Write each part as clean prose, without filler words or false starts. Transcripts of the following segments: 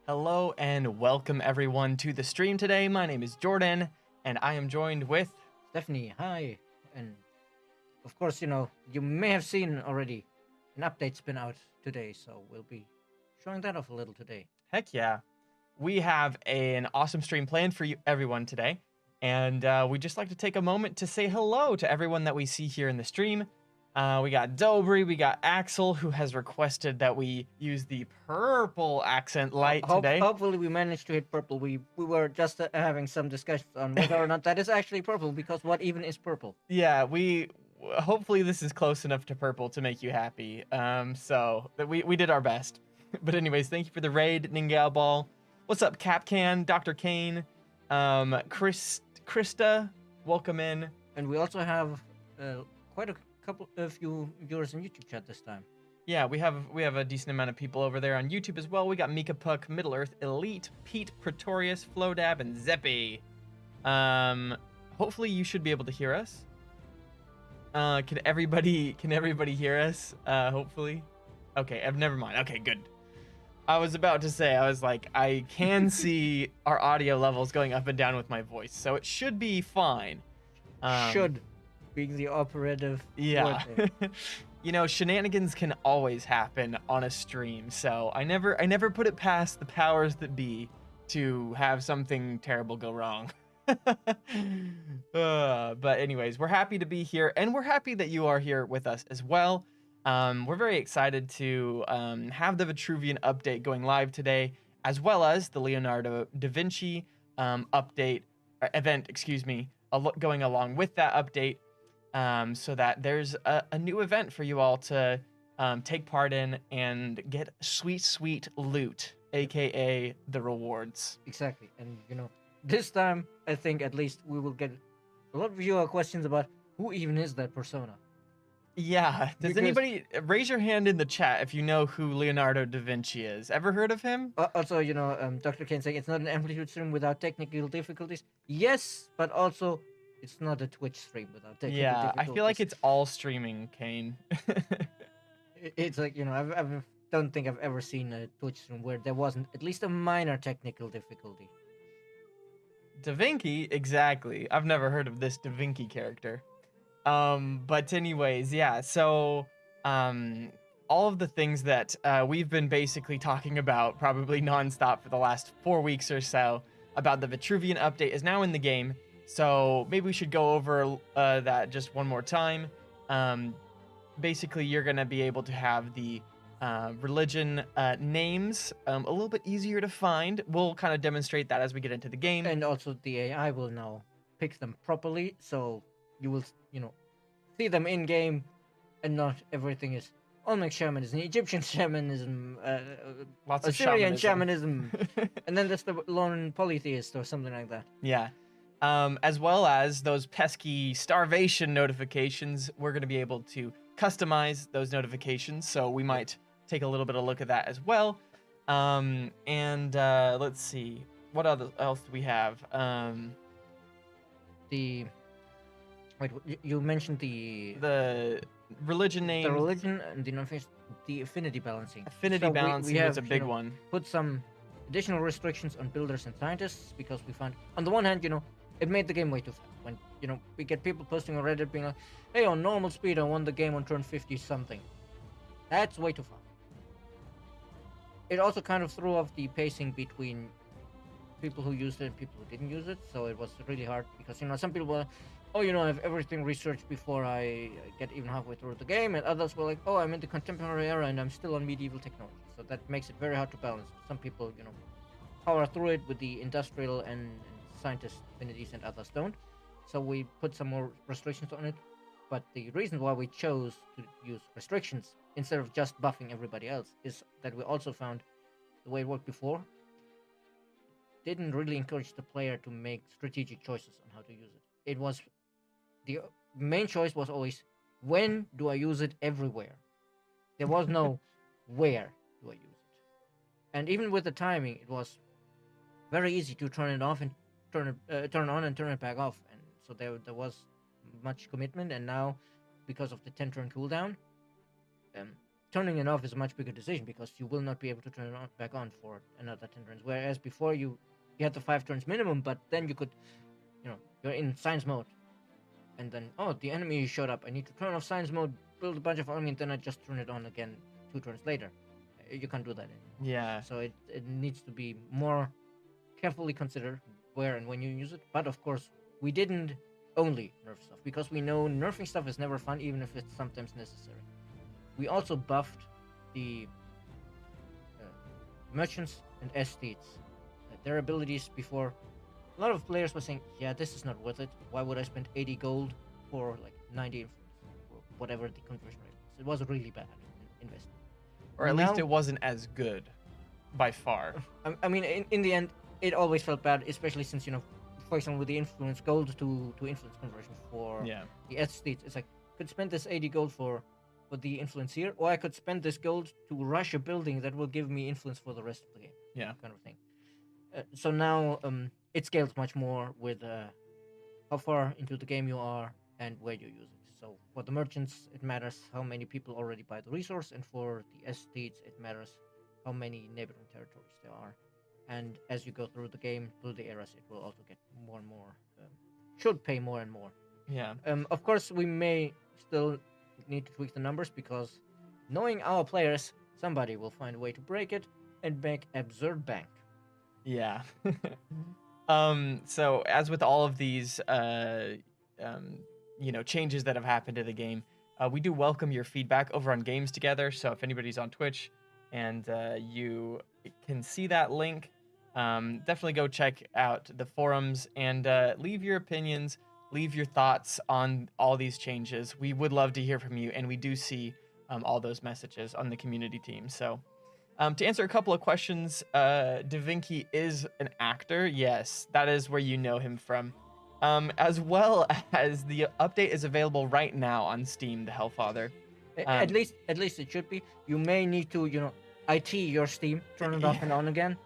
Hello and welcome everyone to the stream today. My name is Jordan and I am joined with Stephanie, hi. And of course, you may have seen already an update's been out today, so we'll be showing that off a little today. Heck yeah. We have an awesome stream planned for you everyone today. And we'd just like to take a moment to say hello to everyone that we see here in the stream. We got Dobry, we got Axel, who has requested that we use the purple accent light today. Hopefully we managed to hit purple. We were just having some discussions on whether or not that is actually purple, because what even is purple? Yeah, hopefully this is close enough to purple to make you happy. So that we did our best. But anyways, thank you for the raid, Ningao Ball. What's up, Capcan, Dr. Kane, Krista, welcome in. And we also have quite a few viewers in YouTube chat this time. Yeah, we have a decent amount of people over there on YouTube as well. We got Mika Puck, Middle Earth, Elite, Pete, Pretorius, Flowdab, and Zeppy. Hopefully you should be able to hear us. Can everybody hear us? Hopefully. Okay, never mind. Okay, good. I was about to say, I was like, I can see our audio levels going up and down with my voice, so it should be fine. Should. Being the operative yeah. Shenanigans can always happen on a stream, so I never put it past the powers that be to have something terrible go wrong. But anyways, we're happy to be here, and we're happy that you are here with us as well. We're very excited to have the Vitruvian update going live today, as well as the Leonardo da Vinci event, going along with that update. So that there's a new event for you all to take part in and get sweet loot, aka the rewards. Exactly. And this time I think at least we will get a lot of viewer questions about who even is that persona. Yeah, does anybody raise your hand in the chat if you know who Leonardo da Vinci is? Ever heard of him? Also, Dr. Ken saying it's not an amplitude stream without technical difficulties. Yes, but also it's not a Twitch stream without technical difficulties. Yeah, I feel like it's all streaming, Kane. It's like, I don't think I've ever seen a Twitch stream where there wasn't at least a minor technical difficulty. Da Vinci? Exactly. I've never heard of this Da Vinci character. But anyways, yeah, so all of the things that we've been basically talking about probably nonstop for the last 4 weeks or so about the Vitruvian update is now in the game. So maybe we should go over that just one more time. Basically, you're going to be able to have the religion names a little bit easier to find. We'll kind of demonstrate that as we get into the game. And also the AI will now pick them properly, so you will, see them in game and not everything is Olmec shamanism, Egyptian shamanism, Lots of Assyrian shamanism. and then there's the lone polytheist or something like that. Yeah. As well as those pesky starvation notifications, we're going to be able to customize those notifications. So we might take a little bit of look at that as well. Let's see. What else do we have? You mentioned The religion name. the religion and the affinity balancing. Affinity So balancing we have, was a big one. Put some additional restrictions on builders and scientists because we found, on the one hand, it made the game way too fast. When we get people posting on Reddit being like, "Hey, on normal speed, I won the game on turn 50 something." That's way too fast. It also kind of threw off the pacing between people who used it and people who didn't use it, so it was really hard because some people were, "Oh, I have everything researched before I get even halfway through the game," and others were like, "Oh, I'm in the contemporary era and I'm still on medieval technology." So that makes it very hard to balance. Some people, power through it with the industrial and scientist affinities, and others don't. So we put some more restrictions on it. But the reason why we chose to use restrictions instead of just buffing everybody else is that we also found the way it worked before didn't really encourage the player to make strategic choices on how to use it. It was the main choice was always, when do I use it everywhere? There was no where do I use it. And even with the timing, it was very easy to turn it off and turn on and turn it back off. And so there was much commitment. And now, because of the 10 turn cooldown, turning it off is a much bigger decision because you will not be able to turn it back on for another 10 turns. Whereas before you had the 5 turns minimum, but then you could, you're in science mode. And then, the enemy showed up. I need to turn off science mode, build a bunch of army, and then I just turn it on again 2 turns later. You can't do that anymore. Yeah. So it needs to be more carefully considered where and when you use it. But of course, we didn't only nerf stuff because we know nerfing stuff is never fun, even if it's sometimes necessary. We also buffed the merchants and aesthetes. Their abilities before. A lot of players were saying, "Yeah, this is not worth it. Why would I spend 80 gold for like 90 influence or whatever the conversion rate was?" It was a really bad investment. Or at least it wasn't as good by far. I mean, in the end, it always felt bad, especially since, for example, with the influence gold to influence conversion for the aesthetes. It's like, could spend this 80 gold for the influence here, or I could spend this gold to rush a building that will give me influence for the rest of the game. Yeah. Kind of thing. So now it scales much more with how far into the game you are and where you use it. So for the merchants, it matters how many people already buy the resource, and for the aesthetes, it matters how many neighboring territories there are. And as you go through the game, through the eras, it will also get more and more, should pay more and more. Yeah. Of course, we may still need to tweak the numbers because knowing our players, somebody will find a way to break it and make absurd bank. Yeah. So as with all of these, changes that have happened to the game, we do welcome your feedback over on Games Together. So if anybody's on Twitch and you can see that link, definitely go check out the forums and leave your opinions, leave your thoughts on all these changes. We would love to hear from you, and we do see all those messages on the community team. So to answer a couple of questions, Vinci is an actor. Yes, that is where you know him from. As well as the update is available right now on Steam, the Hellfather. At least it should be. You may need to, IT your Steam, turn it off and on again.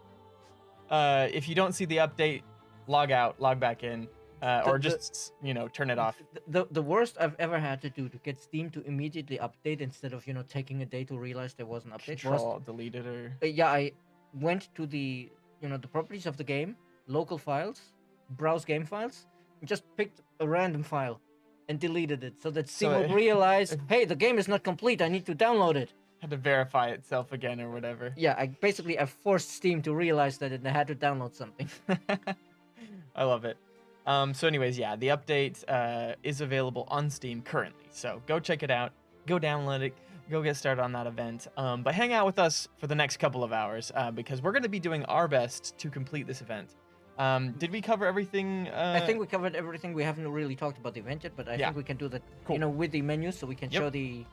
If you don't see the update, log out, log back in, or just turn it off. The worst I've ever had to do to get Steam to immediately update instead of taking a day to realize there was an update. Control, delete it, or I went to the the properties of the game, local files, browse game files, and just picked a random file and deleted it so that Steam would realize, hey, the game is not complete. I need to download it. Had to verify itself again or whatever. Yeah, I forced Steam to realize that it had to download something. I love it. So anyways, yeah, the update is available on Steam currently. So go check it out, go download it, go get started on that event. But hang out with us for the next couple of hours because we're going to be doing our best to complete this event. Did we cover everything? I think we covered everything. We haven't really talked about the event yet, but I think we can do that, cool. With the menus, so we can show the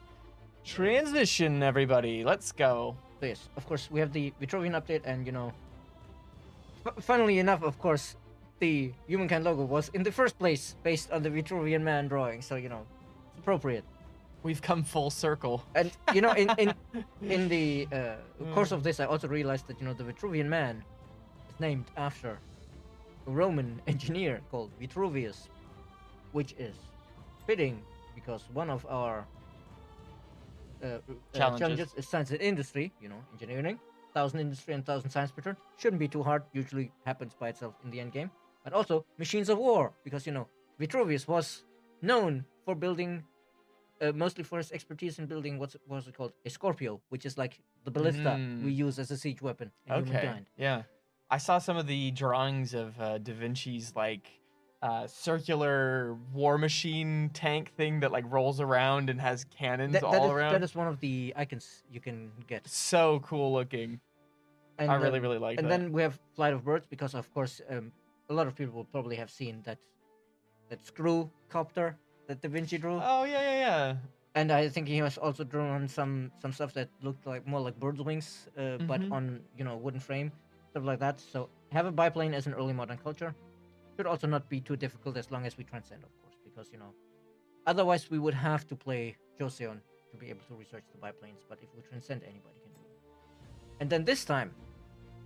Transition, everybody. Let's go. So yes, of course, we have the Vitruvian update, and funnily enough, of course, the Humankind logo was in the first place based on the Vitruvian man drawing. So it's appropriate. We've come full circle. And in the course of this, I also realized that the Vitruvian man is named after a Roman engineer called Vitruvius, which is fitting because one of our challenges is science and industry. Engineering, 1,000 industry and 1,000 science per turn shouldn't be too hard. Usually happens by itself in the end game. But also machines of war, because Vitruvius was known for building. Mostly for his expertise in building what's it called, a Scorpio, which is like the ballista we use as a siege weapon in Humankind. Yeah, I saw some of the drawings of Da Vinci's like circular war machine tank thing that like rolls around and has cannons all around. That is one of the icons you can get. So cool looking. And I really like that. And then we have Flight of Birds, because of course a lot of people will probably have seen that screw copter that Da Vinci drew. Oh yeah. And I think he has also drawn some stuff that looked like more like birds' wings, but on wooden frame, stuff like that. So have a biplane as an early modern culture should also not be too difficult, as long as we transcend, of course, because otherwise we would have to play Joseon to be able to research the biplanes. But if we transcend, anybody can do it. And then this time,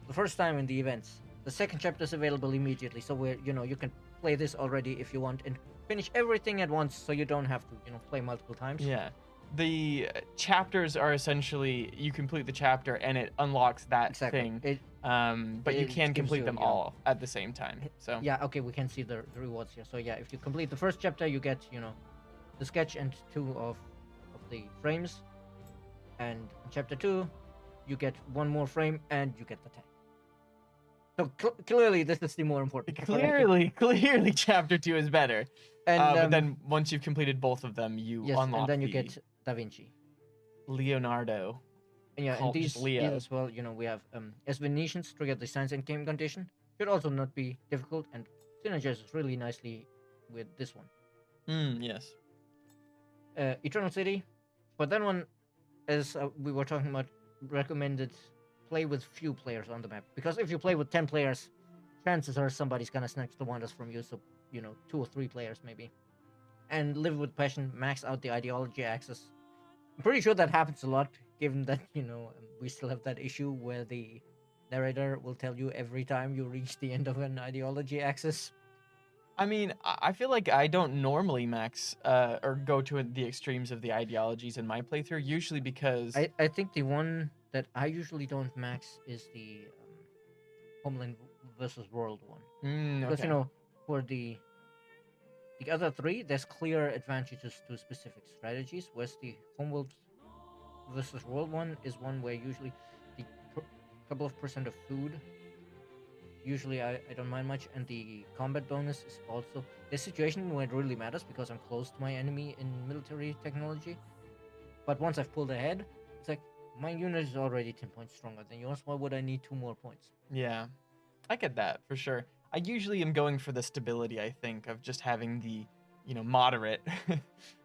the first time in the events, the second chapter is available immediately. So where you can play this already if you want, and finish everything at once, so you don't have to play multiple times. Yeah, the chapters are essentially you complete the chapter and it unlocks that thing. But you can complete them all at the same time. So yeah, okay, we can see the rewards here. So yeah, if you complete the first chapter, you get the sketch and 2 of the frames, and in chapter 2 you get 1 more frame and you get the tank. So clearly, this is the more important. Clearly, chapter 2 is better. And but then once you've completed both of them, you unlock. And then you get Da Vinci, Leonardo. And yeah, and these as well. We have as Venetians trigger the science and game condition. Should also not be difficult, and synergizes really nicely with this one. Yes. Eternal City, but that one, as we were talking about, recommended play with few players on the map, because if you play with 10 players, chances are somebody's gonna snatch the wonders from you. So 2 or 3 players maybe, and live with passion, max out the ideology axis. I'm pretty sure that happens a lot, given that we still have that issue where the narrator will tell you every time you reach the end of an ideology axis. I mean, I feel like I don't normally max or go to the extremes of the ideologies in my playthrough, usually because I think the one that I usually don't max is the Homeland versus World one. Because for the other 3, there's clear advantages to specific strategies, whereas the Homeworld versus World one is one where usually the couple of % of food, usually I don't mind much, and the combat bonus is also the situation where it really matters, because I'm close to my enemy in military technology. But once I've pulled ahead, it's like, my unit is already 10 points stronger than yours. Why would I need 2 more points? Yeah, I get that for sure. I usually am going for the stability, I think, of just having the, moderate.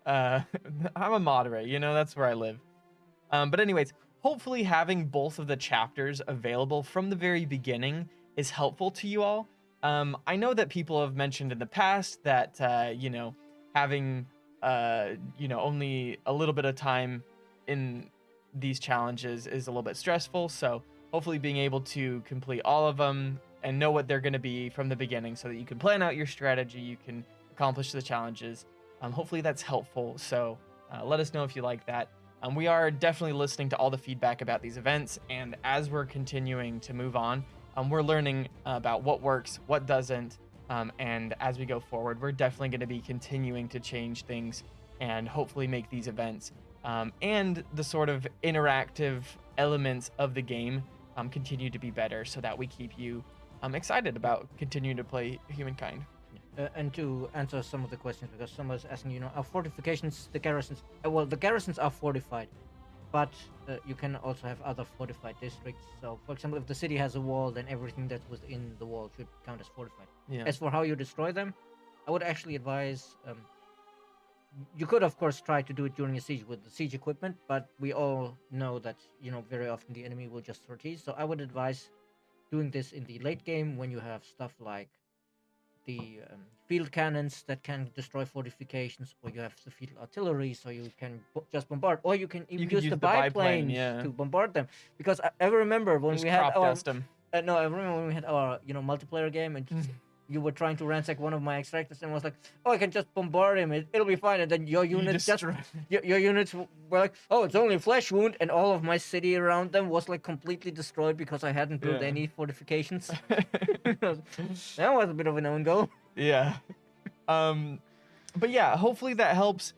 I'm a moderate, that's where I live. But anyways, hopefully having both of the chapters available from the very beginning is helpful to you all. I know that people have mentioned in the past that, having, only a little bit of time in these challenges is a little bit stressful. So hopefully being able to complete all of them and know what they're going to be from the beginning, so that you can plan out your strategy, you can accomplish the challenges. Hopefully that's helpful. So let us know if you like that. We are definitely listening to all the feedback about these events, and as we're continuing to move on, we're learning about what works, what doesn't, and as we go forward, we're definitely going to be continuing to change things and hopefully make these events and the sort of interactive elements of the game continue to be better, so that we keep you excited about continuing to play Humankind. And to answer some of the questions, because someone's asking, are fortifications, the garrisons? Well, the garrisons are fortified, but you can also have other fortified districts. So, for example, if the city has a wall, then everything that's within the wall should count as fortified. Yeah. As for how you destroy them, I would actually advise you could of course try to do it during a siege with the siege equipment, but we all know that very often the enemy will just sortie. So I would advise doing this in the late game when you have stuff like the field cannons that can destroy fortifications, or you have the field artillery, so you can just bombard, or you can even You could use the biplane, biplanes yeah. to bombard them. Because I remember when Just we had crop our dust them. no, I remember when we had our multiplayer game, and you were trying to ransack one of my extractors, and was like, "Oh, I can just bombard him; it'll be fine." And then your units your units were like, "Oh, it's only a flesh wound," and all of my city around them was like completely destroyed because I hadn't built any fortifications. That was a bit of an own goal. Yeah. But yeah, hopefully that helps.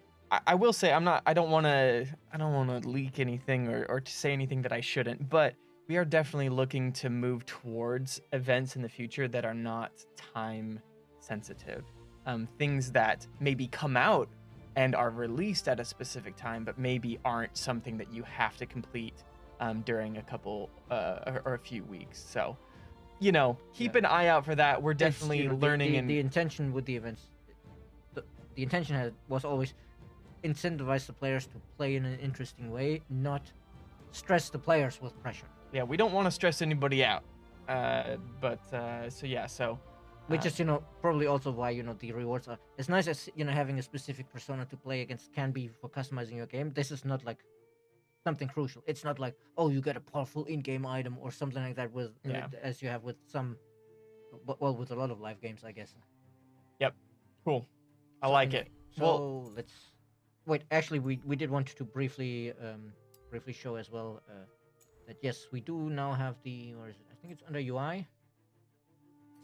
I will say I don't want to leak anything or to say anything that I shouldn't, but we are definitely looking to move towards events in the future that are not time sensitive. Things that maybe come out and are released at a specific time, but maybe aren't something that you have to complete during a couple or a few weeks. So, keep an eye out for that. We're definitely learning. The intention with the events, the intention was always incentivize the players to play in an interesting way, not stress the players with pressure. Yeah, we don't want to stress anybody out. Which is probably also why the rewards are as nice as having a specific persona to play against can be for customizing your game. This is not like something crucial. It's not like, oh, you get a powerful in-game item or something like that with as you have with some, well, with a lot of live games, I guess. Yep, cool. I like it. So let's wait. Actually, we did want to briefly show as well that yes, we do now have the, or is it? I think it's under UI.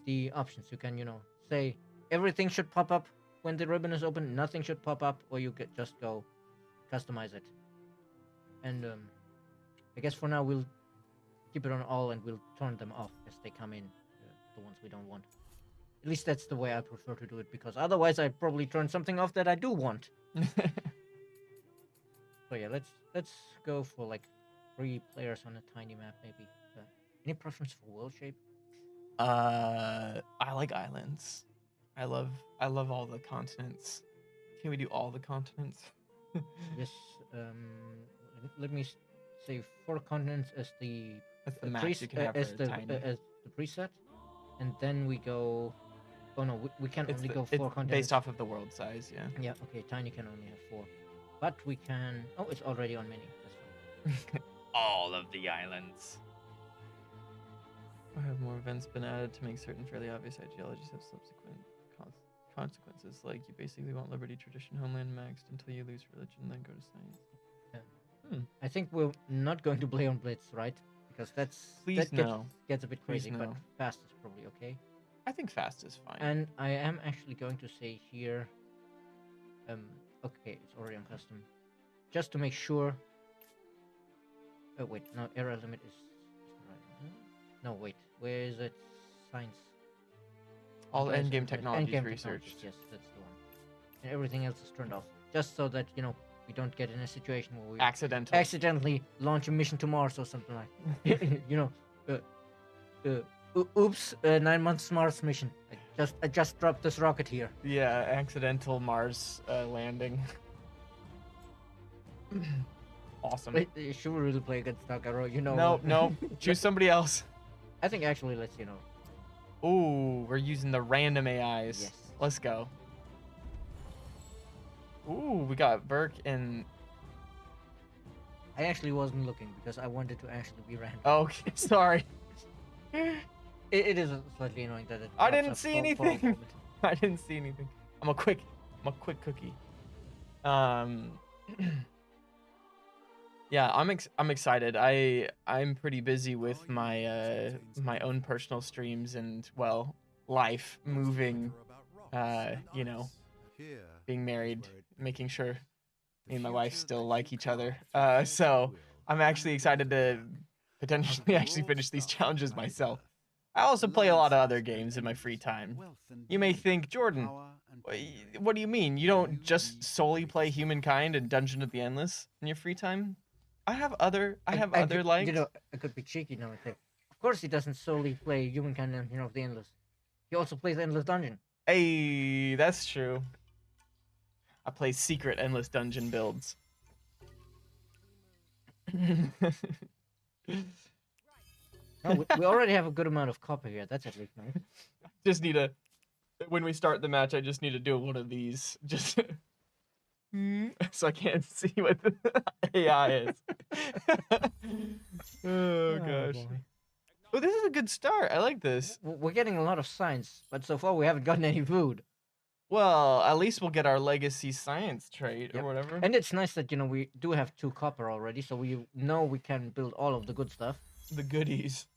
The options you can say everything should pop up when the ribbon is open. Nothing should pop up, or you could just go customize it. And I guess for now we'll keep it on all, and we'll turn them off as they come in, the ones we don't want. At least that's the way I prefer to do it, because otherwise I'd probably turn something off that I do want. So yeah, let's go for like 3 players on a tiny map, maybe. Any preference for world shape? I like islands. I love all the continents. Can we do all the continents? Yes. Let me say 4 continents as the max you can have as for tiny. As the preset, and then we go. Oh no, we can only go 4 continents based off of the world size. Yeah. Yeah. Okay. Tiny can only have 4, but we can. Oh, it's already on mini. That's fine. All of the islands. Have more events been added to make certain fairly obvious ideologies have subsequent consequences? Like you basically want liberty, tradition, homeland maxed until you lose religion, then go to science. Yeah. I think we're not going to play on Blitz, right? Because gets a bit crazy. But fast is probably okay. I think fast is fine. And I am actually going to say here, okay, it's already on custom, just to make sure. Oh wait, no, error limit is right. No, wait, where is it? Science. All endgame technologies research. Yes, that's the one. And everything else is turned off, just so that we don't get in a situation where we accidentally launch a mission to Mars or something like. Oops, 9 months Mars mission. I just dropped this rocket here. Yeah, accidental Mars landing. Awesome. Wait, should we really play against Takaro? No. Choose somebody else. I think actually let's Ooh, we're using the random AIs. Yes. Let's go. Ooh, we got Burke and. I actually wasn't looking because I wanted to actually be random. Okay, sorry. It is slightly annoying that it. I didn't see anything. I didn't see anything. I'm a quick cookie. Yeah, I'm excited. I'm pretty busy with my my own personal streams and life, moving, being married, making sure me and my wife still like each other. So I'm actually excited to potentially actually finish these challenges myself. I also play a lot of other games in my free time. You may think, Jordan, what do you mean? You don't just solely play Humankind and Dungeon of the Endless in your free time? I have other likes. I could be cheeky now and say, of course he doesn't solely play Humankind and of the Endless. He also plays Endless Dungeon. Hey, that's true. I play secret endless dungeon builds. No, we already have a good amount of copper here. That's at least nice. Just need to, when we start the match, I just need to do one of these. Just so I can't see what the AI is. Oh gosh. Boy. Oh, this is a good start. I like this. We're getting a lot of science, but so far we haven't gotten any food. Well, at least we'll get our legacy science trait Yep. or whatever. And it's nice that, we do have 2 copper already, so we know we can build all of the good stuff. The goodies.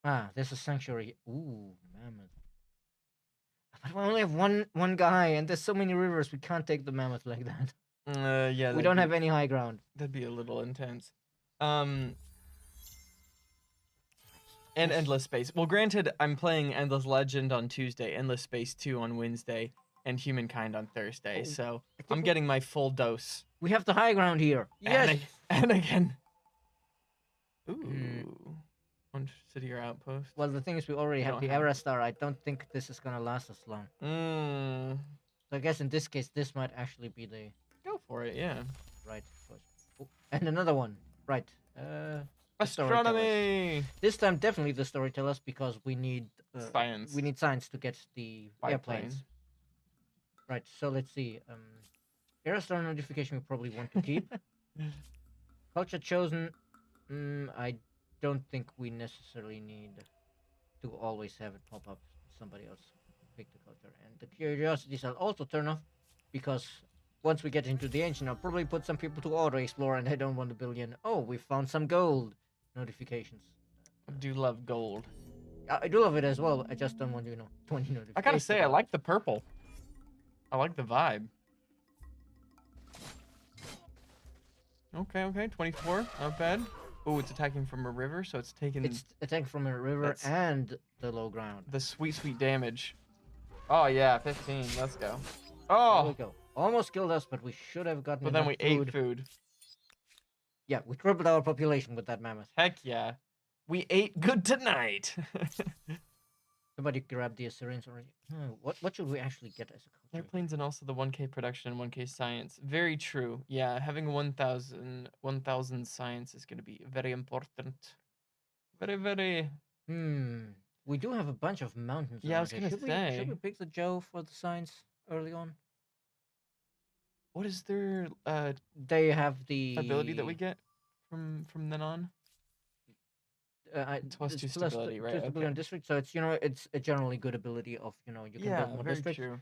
Ah, there's a sanctuary. Ooh, mammoth. But we only have one guy, and there's so many rivers, we can't take the mammoth like that. Yeah. We don't have any high ground. That'd be a little intense. And Endless Space. Well, granted, I'm playing Endless Legend on Tuesday, Endless Space 2 on Wednesday, and Humankind on Thursday. So I'm getting my full dose. We have the high ground here. Yes. And again. Ooh. One city or outpost. Well, the thing is, we already have the Era Star. I don't think this is gonna last us long. So I guess in this case, this might actually be the. Go for it, yeah. Right. Oh, and another one. Right. Astronomy. This time, definitely the storytellers, because we need science. We need science to get the airplanes. Right. So let's see. Era Star notification we probably want to keep. Culture chosen. I don't think we necessarily need to always have it pop up. Somebody else pick the culture, and the curiosities I'll also turn off, because once we get into the ancient, I'll probably put some people to auto explore, and I don't want a billion. Oh, we found some gold notifications. I do love gold. I do love it as well. I just don't want 20 notifications. I gotta say, I like the purple. I like the vibe. Okay, 24, not bad. Oh, it's attacking from a river, so it's taking... It's attacking from a river and the low ground. The sweet damage. Oh, yeah, 15. Let's go. Oh! There we go. Almost killed us, but we should have gotten But then we ate food. Yeah, we tripled our population with that mammoth. Heck yeah. We ate good tonight. Somebody grabbed the Assyrians already. What should we actually get as a culture? Airplanes and also the 1K production and 1K science. Very true. Yeah, having 1,000 science is going to be very important. Very. We do have a bunch of mountains. Yeah, I was going to say. Should we pick the Joe for the science early on? What is their they have the ability that we get from then on? Plus 2 stability, right? Stability on district, so it's a generally good ability of you can build more districts. True.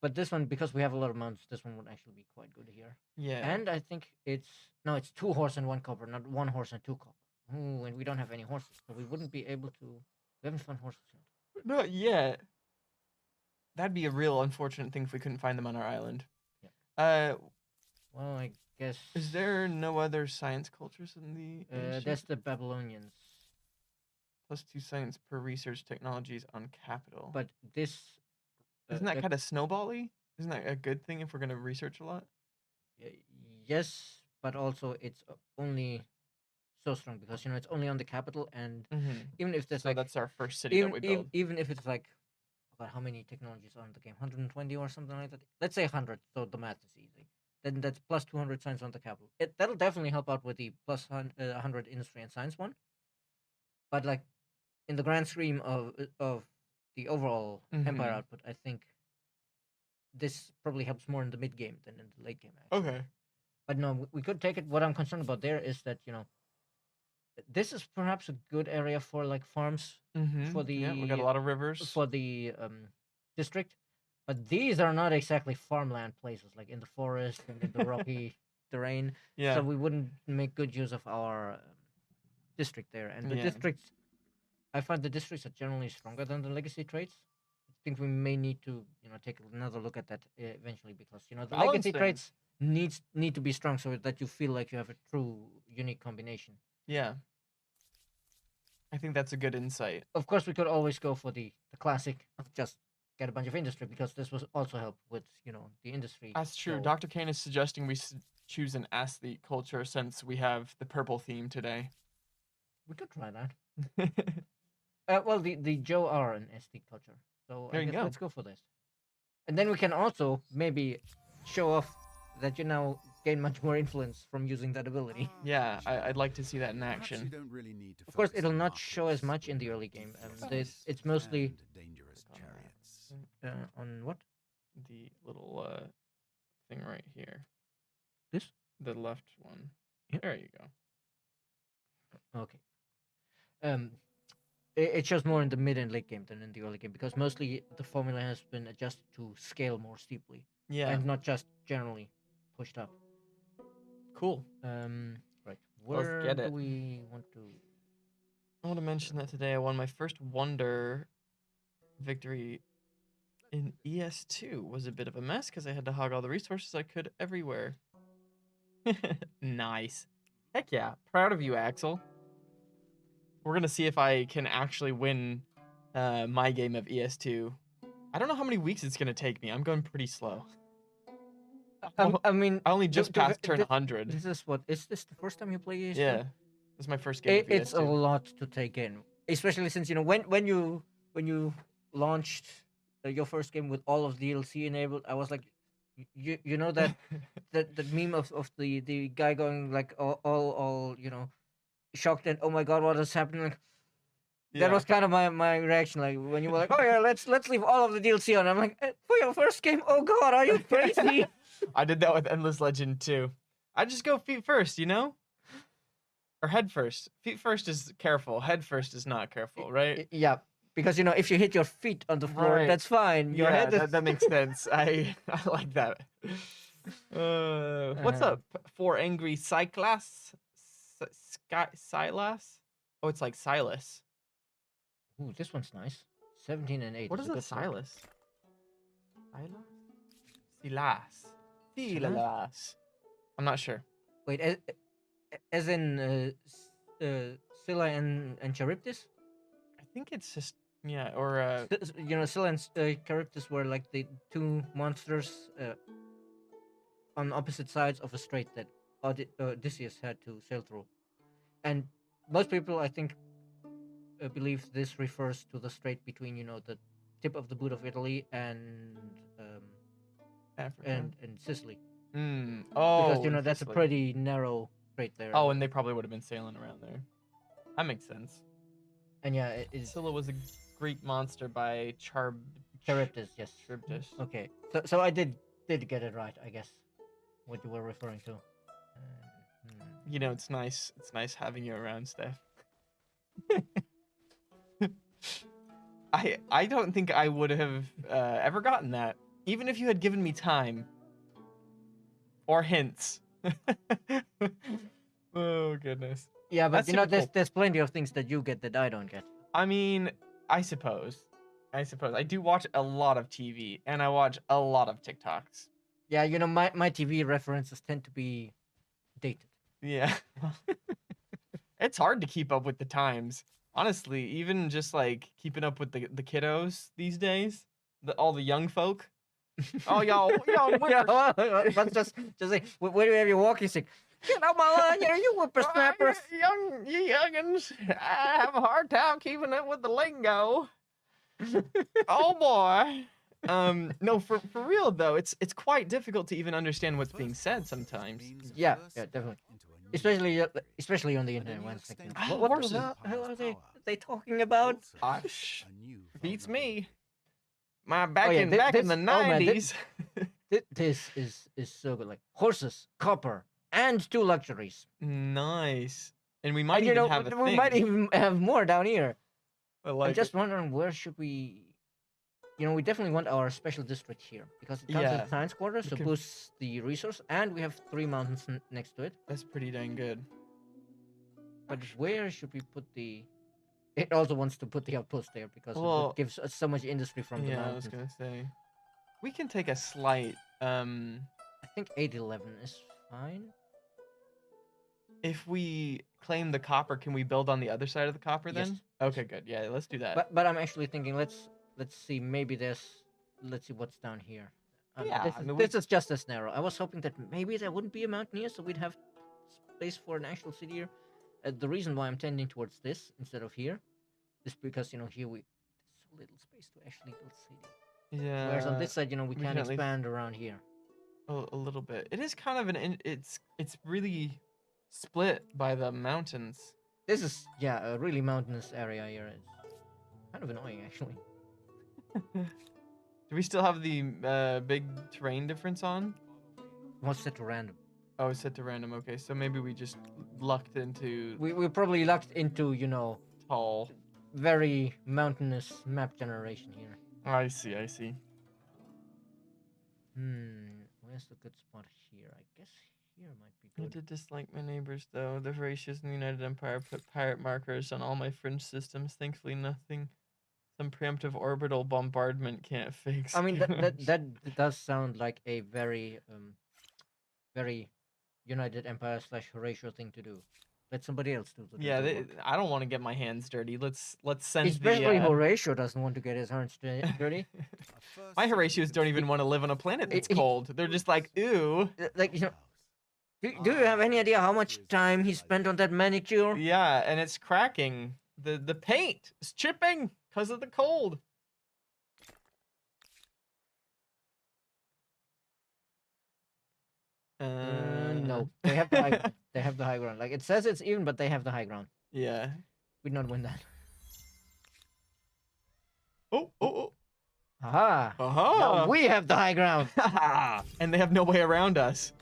But this one, because we have a lot of mountains, this one would actually be quite good here. Yeah. And I think it's 2 horse and 1 copper, not 1 horse and 2 copper. Ooh, and we don't have any horses, so we wouldn't be able to. We haven't found horses yet. Not yet. That'd be a real unfortunate thing if we couldn't find them on our island. Yeah. Well, I guess. Is there no other science cultures in the? That's the Babylonians. Plus 2 science per research technologies on capital. But this... Isn't that kind of snowball-y? Isn't that a good thing if we're going to research a lot? Yes, but also it's only so strong because, it's only on the capital, and even if there's so that's our first city that we build. Even if it's like, about how many technologies are in the game? 120 or something like that? Let's say 100, so the math is easy. Then that's plus 200 science on the capital. That'll definitely help out with the plus 100 industry and science one. But like, in the grand scheme of the overall empire output, I think this probably helps more in the mid game than in the late game. Actually. Okay. But no, we could take it. What I'm concerned about there is that this is perhaps a good area for like farms for the. We got a lot of rivers for the district, but these are not exactly farmland places, like in the forest and in the rocky terrain. Yeah. So we wouldn't make good use of our district there, and the districts. I find the districts are generally stronger than the legacy traits. I think we may need to, take another look at that eventually, because the legacy traits need to be strong so that you feel like you have a true unique combination. Yeah. I think that's a good insight. Of course, we could always go for the classic of just get a bunch of industry, because this will also help with the industry. That's true. Dr. Kane is suggesting we choose an athlete culture since we have the purple theme today. We could try that. Well, the Joe are an SD culture, so I guess let's go for this. And then we can also maybe show off that you now gain much more influence from using that ability. Yeah, I'd like to see that in Perhaps you action. don't really need to Of course, focus it'll on not show as markets much in when the you're early looking game. for It's fast mostly and dangerous Click on chariots. that. on what? The little thing right here. This? The left one. Yeah. There you go. Okay. Um, it shows more in the mid and late game than in the early game because mostly the formula has been adjusted to scale more steeply Yeah. and not just generally pushed up. Cool. Right. Let's Where get do it. we want to? I want to mention that today I won my first Wonder victory in ES2. Was a bit of a mess because I had to hog all the resources I could everywhere. Nice. Heck yeah. Proud of you, Axel. We're going to see if I can actually win my game of ES2. I don't know how many weeks it's going to take me. I'm going pretty slow. I mean, I only just passed turn this, 100. This is what? Is this the first time you play ES2? Yeah. This is my first game of It's a ES2. lot to take in, especially since when you launched your first game with all of DLC enabled. I was like, you know that that meme of the guy going like all shocked and oh my god, what is happening? Like, that was kind of my reaction, like when you were like, oh yeah, let's leave all of the DLC on. I'm like, for your first game, oh god, are you crazy? I did that with Endless Legend too. I just go feet first, you know? Or head first. Feet first is careful. Head first is not careful, right? Yeah, because if you hit your feet on the floor, Right. that's fine. Your Yeah, head is... that makes sense. I like that. What's Uh-huh. up for angry Cyclas? Silas? Oh, it's like Silas. Ooh, this one's nice. 17 and 8. What is a Silas? Silas. Silas. I'm not sure. Wait, as in Scylla and Charybdis? I think it's just or Scylla and Charybdis were like the two monsters on opposite sides of a strait that Odysseus had to sail through. And most people, I think, believe this refers to the strait between, the tip of the boot of Italy and Africa. and Sicily. Oh, Because that's a Sicily. pretty narrow strait there. Oh, and they probably would have been sailing around there. That makes sense. And yeah, Scylla was a Greek monster by Charybdis, yes. Charybdis. Okay, so I did get it right, I guess. What you were referring to. You know, it's nice. It's nice having you around, Steph. I don't think I would have ever gotten that, even if you had given me time or hints. Oh goodness. Yeah, but That's super cool. there's plenty of things that you get that I don't get. I mean, I suppose. I do watch a lot of TV and I watch a lot of TikToks. Yeah, my TV references tend to be dated. Yeah. It's hard to keep up with the times. Honestly, even just like keeping up with the kiddos these days, all the young folk. Oh, y'all, but just say, where do you have your walking stick? Get out my line here, you whippersnappers. You youngins, I have a hard time keeping up with the lingo. Oh boy. No, for real though, it's quite difficult to even understand what's being said sometimes. Yeah, definitely. Especially on the internet. One second. What the hell are they talking about? Gosh, beats me. Back in the oh, man, 90s. This is so good. Like horses, copper, and 2 luxuries. Nice. And we might And, even have a we thing. might even have more down here. I'm just wondering where should we. We definitely want our special district here because it comes with science quarter, so boosts the resource, and we have 3 mountains next to it. That's pretty dang good. But where should we put the? It also wants to put the outpost there because it gives us so much industry from the mountains. Yeah, I was gonna say, we can take a slight. I think 811 is fine. If we claim the copper, can we build on the other side of the copper then? Yes. Okay, good. Yeah, let's do that. But I'm actually thinking let's see, maybe let's see what's down here. This is just as narrow. I was hoping that maybe there wouldn't be a mountain here, so we'd have space for an actual city here. The reason why I'm tending towards this instead of here is because here there's so little space to actually build city. Yeah. Whereas on this side, we we can can at least- expand around here. A little bit. It is kind of it's really split by the mountains. This is, yeah, a really mountainous area here. It's kind of annoying, actually. Do we still have the big terrain difference on? What's set to random? Oh, it's set to random. Okay, so maybe we just lucked into We're probably locked into, tall. very mountainous map generation here. I see. I see. Where's the good spot here? I guess here might be I good. did dislike my neighbors, though. The Horatius and the United Empire put pirate markers on all my fringe systems. Thankfully, nothing some preemptive orbital bombardment can't fix. I mean, that does sound like a very very United Empire / Horatio thing to do. Let somebody else do the Yeah, dirty work. I don't want to get my hands dirty. Let's send Especially the. Horatio doesn't want to get his hands dirty. My Horatios don't even want to live on a planet that's cold. They're just like, ooh. Like, do you have any idea how much time he spent on that manicure? Yeah, and it's cracking. The paint is chipping because of the cold. No, they have the high, they have the high ground. Like, it says it's even, but they have the high ground. Yeah. We'd not win that. Oh. Aha! Aha! Now we have the high ground. And they have no way around us.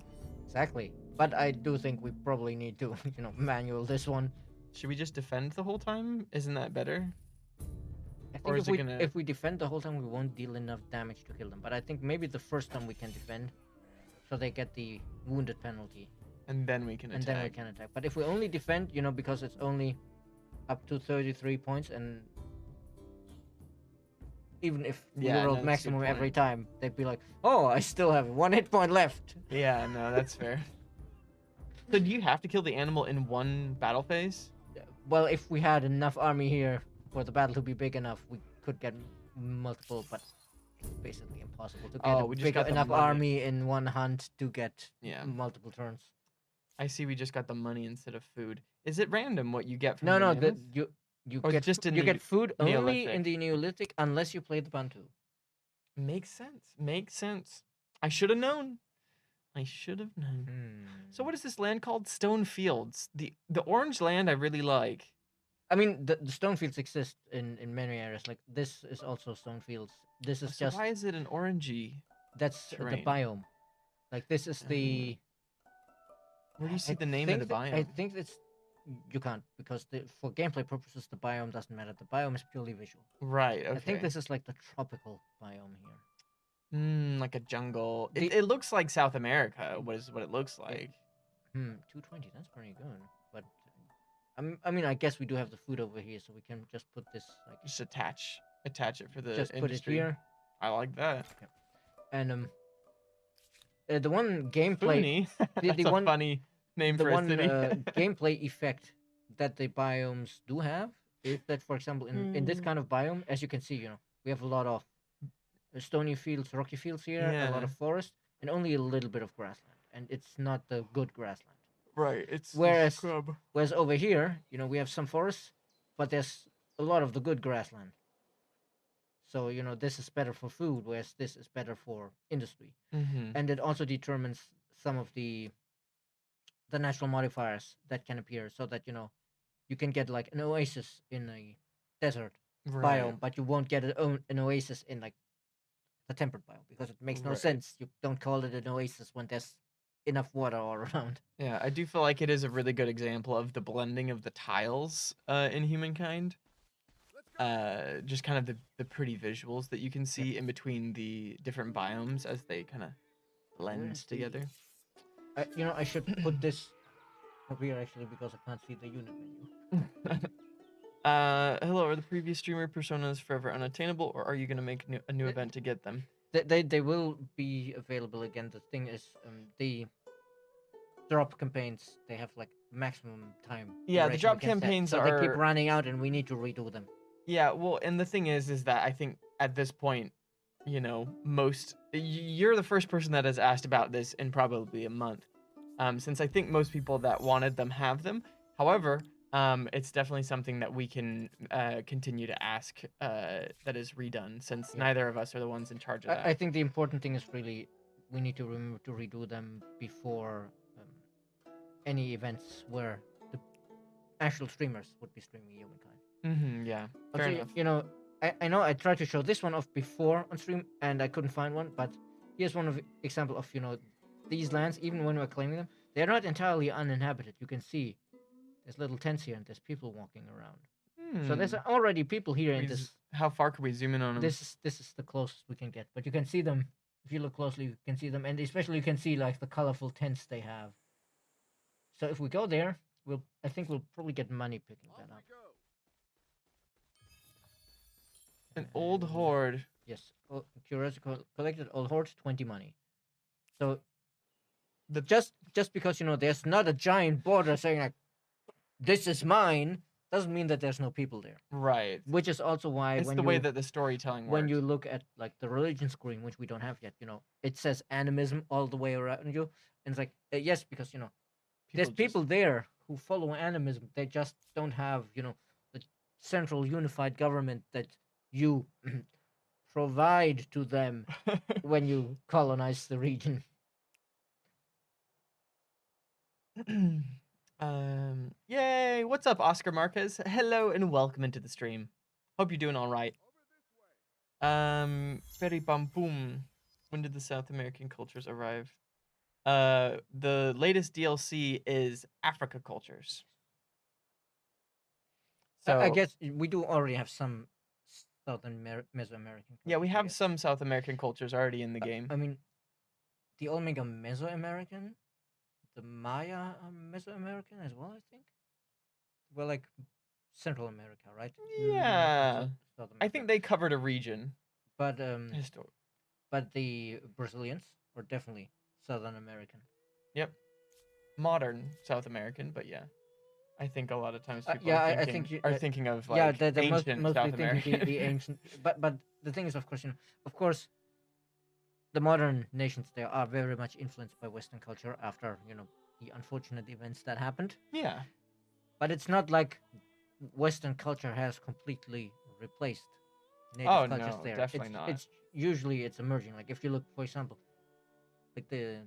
Exactly. But I do think we probably need to, manual this one. Should we just defend the whole time? Isn't that better? I Or think is it gonna- if we defend the whole time, we won't deal enough damage to kill them. But I think maybe the first time we can defend, so they get the wounded penalty, And then we can attack. and then we can attack. But if we only defend, because it's only up to 33 points, and even if we Yeah, no, rolled that's a good maximum every point. time, they'd be like, "Oh, I still have 1 hit point left." Yeah, no, that's fair. So do you have to kill the animal in one battle phase? Well, if we had enough army here for the battle to be big enough, we could get multiple, but it's basically impossible to get Oh, a we just big got the enough money. army in one hunt to get Yeah. multiple turns. I see we just got the money instead of food. Is it random what you get from No, the no, mammoth? you Or is it get just in you the get food only Neolithic? in the Neolithic unless you play the Bantu. Makes sense. Makes sense. I should have known. I should have known. So what is this land called? Stone Fields. The orange land I really like. I mean, the stone fields exist in many areas. Like, this is also stone fields. This is So just why is it an orangey? that's terrain? the biome. Like, this is the. Where do you see I the name of the think that- biome? I think it's you can't, because for gameplay purposes the biome doesn't matter. The biome is purely visual. Right. Okay. I think this is like the tropical biome here. Like a jungle. The- It looks like South America. What it looks like. 220. That's pretty good. But I mean, I guess we do have the food over here, so we can just put this like Just attach it for the just put it industry. here. I like that. And the one gameplay, Foony. That's the a one- funny name the for one a city. gameplay effect that the biomes do have is that, for example, in this kind of biome, as you can see, we have a lot of stony fields, rocky fields here, a lot Yeah. of forest, and only a little bit of grassland, and it's not the good grassland. Right. It's Whereas- scrub. Whereas over here, we have some forests, but there's a lot of the good grassland. So, this is better for food, whereas this is better for industry. Mm-hmm. And it also determines some of the natural modifiers that can appear, so that, you can get like an oasis in a desert biome, but you won't get an oasis in like the temperate biome, because it makes no Right. sense. You don't call it an oasis when there's enough water all around. Yeah, I do feel like it is a really good example of the blending of the tiles in Humankind. Just kind of the pretty visuals that you can see in between the different biomes as they kind of blend Where's the- together. I should put this over here actually, because I can't see the unit menu. Hello, are the previous streamer personas forever unattainable, or are you gonna make a new event to get them? They will be available again. The thing is, the drop campaigns, they have like maximum time. Yeah, the duration drop we can set, campaigns so they keep are- running out, and we need to redo them. Yeah, well, and the thing is that I think at this point, you're the first person that has asked about this in probably a month, since I think most people that wanted them have them. However, it's definitely something that we can continue to ask that is redone, since Yeah. neither of us are the ones in charge of that. I think the important thing is really we need to remember to redo them before any events where the actual streamers would be streaming Humankind. Yeah, fair Also, enough. you know, I know I tried to show this one off before on stream and I couldn't find one, but here's one of example of these lands. Even when we're claiming them, they're not entirely uninhabited. You can see there's little tents here and there's people walking around. So there's already people here in this. How far could we zoom in on them? This is the closest we can get, but you can see them if you look closely. You can see them, and especially you can see like the colorful tents they have. So if we go there, I think we'll probably get money picking that up. An old horde. Yes, curiosity collected old horde 20 money. So just because there's not a giant border saying like this is mine doesn't mean that there's no people there. Right. Which is also why it's the way that the storytelling works. When you look at like the religion screen, which we don't have yet, it says animism all the way around you, and it's like yes, because there's people there who follow animism. They just don't have the central unified government that you provide to them when you colonize the region. Yay! What's up, Oscar Marquez? Hello and welcome into the stream. Hope you're doing all right. Very bum boom. When did the South American cultures arrive? The latest DLC is Africa cultures. So I guess we do already have some Southern Mesoamerican. Yeah, we have some South American cultures already in the game. I mean, the Omega Mesoamerican, the Maya are Mesoamerican as well, I think. Well, like Central America, right? Yeah, I think they covered a region. But but the Brazilians are definitely Southern American. Yep, modern South American, but yeah. I think a lot of times people I think are thinking of like ancient South American. The ancient, but the thing is, of course, the modern nations there are very much influenced by Western culture after the unfortunate events that happened. Yeah, but it's not like Western culture has completely replaced native cultures there. Definitely not. It's usually emerging. Like if you look, for example, like the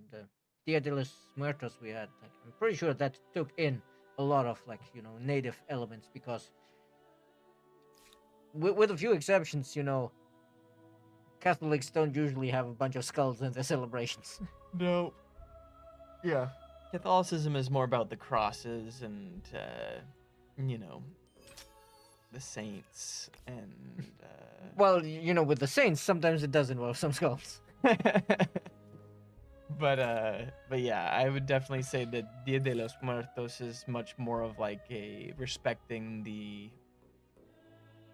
Dia de los Muertos we had. Like, I'm pretty sure that took in a lot of native elements because with a few exceptions, Catholics don't usually have a bunch of skulls in their celebrations. No. Yeah. Catholicism is more about the crosses and the saints and well, with the saints sometimes it does involve some skulls. But yeah, I would definitely say that Dia de los Muertos is much more of like a respecting the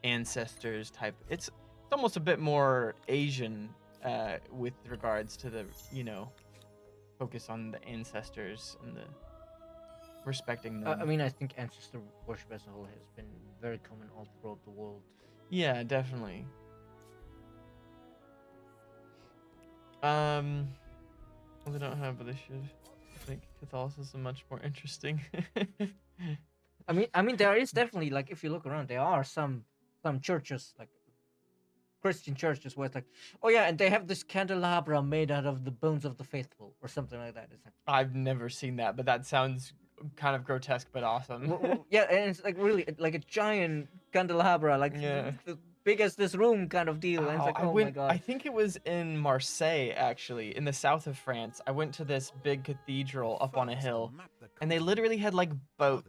ancestors type. It's almost a bit more Asian with regards to the focus on the ancestors and the respecting them. I mean, I think ancestor worship as a whole has been very common all throughout the world. Yeah, definitely. We don't have, but they should make Catholicism much more interesting. I mean, there is definitely like if you look around, there are some churches like Christian churches where it's like, oh yeah, and they have this candelabra made out of the bones of the faithful or something like that. It's like, I've never seen that, but that sounds kind of grotesque but awesome. Yeah, and it's like really like a giant candelabra, like the big as this room kind of deal. And it's like, my god. I think it was in Marseille, actually, in the south of France. I went to this big cathedral up on a hill, and they literally had like boat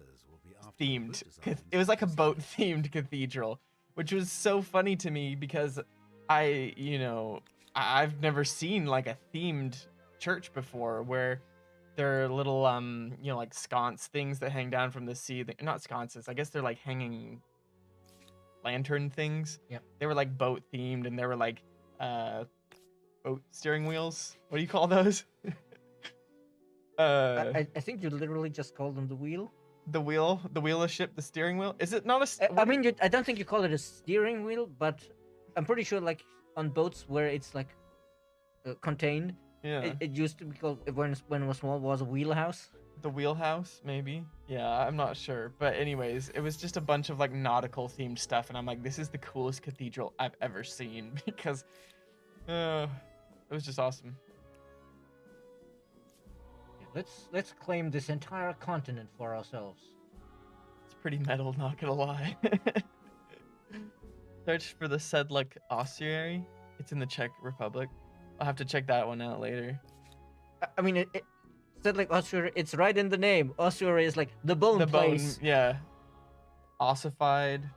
themed. It was like a boat themed cathedral, which was so funny to me because I've never seen like a themed church before where there are little like sconce things that hang down from the sea. Not sconces, I guess they're like hanging lantern things. Yeah, they were like boat themed, and there were like boat steering wheels. What do you call those? I think you literally just call them the wheel. The wheel of ship, the steering wheel. Is it not a? I mean, I don't think you call it a steering wheel, but I'm pretty sure like on boats where it's like contained. Yeah. It used to be called when it was small was a wheelhouse. The wheelhouse, maybe. Yeah, I'm not sure. But anyways, it was just a bunch of like nautical themed stuff, and I'm like, this is the coolest cathedral I've ever seen because it was just awesome. Yeah, let's claim this entire continent for ourselves. It's pretty metal, not gonna lie. Search for the Sedlec ossuary. It's in the Czech Republic. I'll have to check that one out later. I mean, it said like ossuary. It's right in the name. Ossuary is like the bone place. Yeah. Ossified,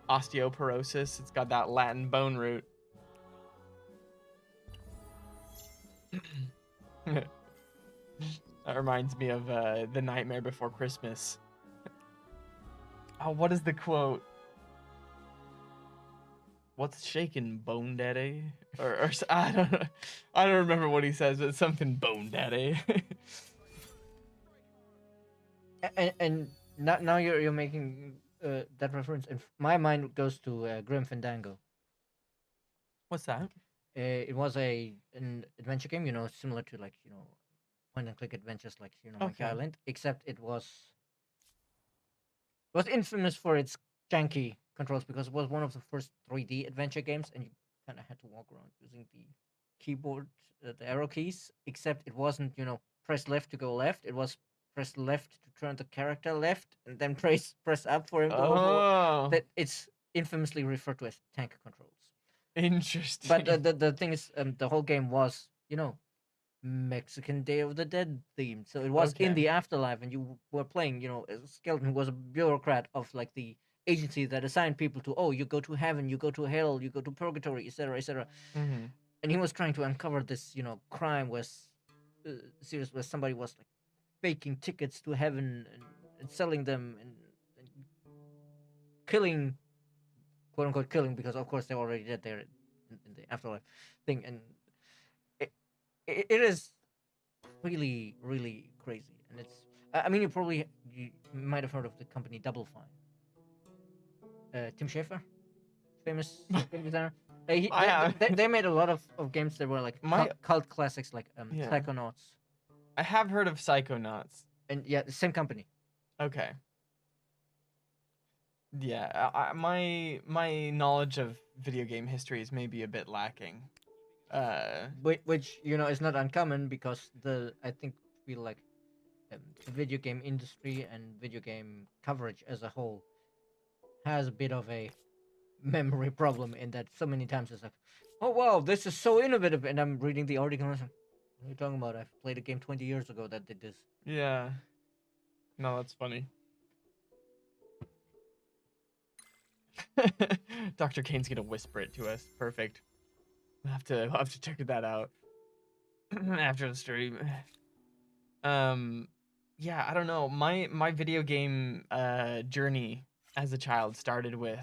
osteoporosis. It's got that Latin bone root. That reminds me of The Nightmare Before Christmas. Oh, what is the quote? What's shaking, Bone Daddy? Or I don't know. I don't remember what he says, but it's something Bone Daddy. and now you're making that reference, and my mind goes to Grim Fandango. What's that? It was an adventure game, similar to like point and click adventures like Monkey Okay. Island, except it was infamous for its janky controls because it was one of the first 3D adventure games, and you kind of had to walk around using the keyboard, the arrow keys. Except it wasn't press left to go left. It was press left to turn the character left, and then press up for him to overload. Oh, That it's infamously referred to as tank controls. interesting. But the thing is, the whole game was Mexican Day of the Dead themed. So it was in Okay. the afterlife, and you were playing. A skeleton was a bureaucrat of like the agency that assigned people to. Oh, you go to heaven, you go to hell, you go to purgatory, etc., etc. Mm-hmm. And he was trying to uncover this, crime was serious, where somebody was like faking tickets to heaven and selling them and killing, quote unquote, killing, because of course they're already dead there in the afterlife thing, and it is really really crazy, and it's. I mean, you might have heard of the company Double Fine. Tim Schafer, famous game designer. They made a lot of games that were like cult classics, like Psychonauts. I have heard of Psychonauts. And yeah, the same company. Okay. Yeah, my knowledge of video game history is maybe a bit lacking. Which is not uncommon because I think we like the video game industry and video game coverage as a whole has a bit of a memory problem in that so many times it's like, oh wow, this is so innovative, and I'm reading the article and I'm like, what are you talking about? I've played a game 20 years ago that did this. Yeah. No, that's funny. Dr. Kane's gonna whisper it to us. Perfect. I'll have to check that out after the stream. Yeah, I don't know. My video game journey as a child started with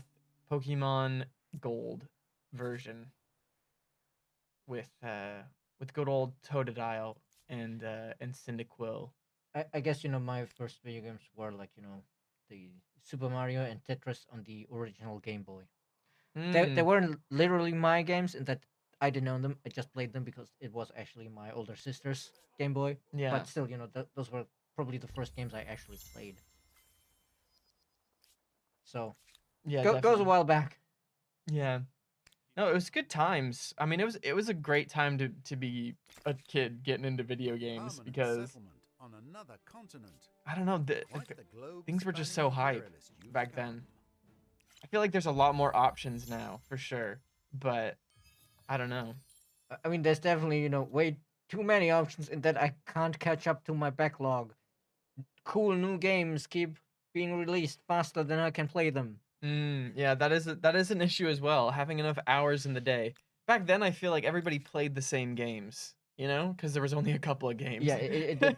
Pokemon Gold version with good old Totodile and Cyndaquil. I guess my first video games were like the Super Mario and Tetris on the original Game Boy. They weren't literally my games in that I didn't own them. I just played them because it was actually my older sister's Game Boy. Yeah. But still, those were probably the first games I actually played. So, yeah, goes a while back. Yeah. No, it was good times. I mean, it was a great time to be a kid getting into video games because on another continent. I don't know, things were just so hype back then. I feel like there's a lot more options now, for sure, but I don't know. I mean, there's definitely way too many options in that I can't catch up to my backlog. Cool new games keep being released faster than I can play them. Yeah, that is an issue as well, having enough hours in the day. Back then, I feel like everybody played the same games, because there was only a couple of games. Yeah, it did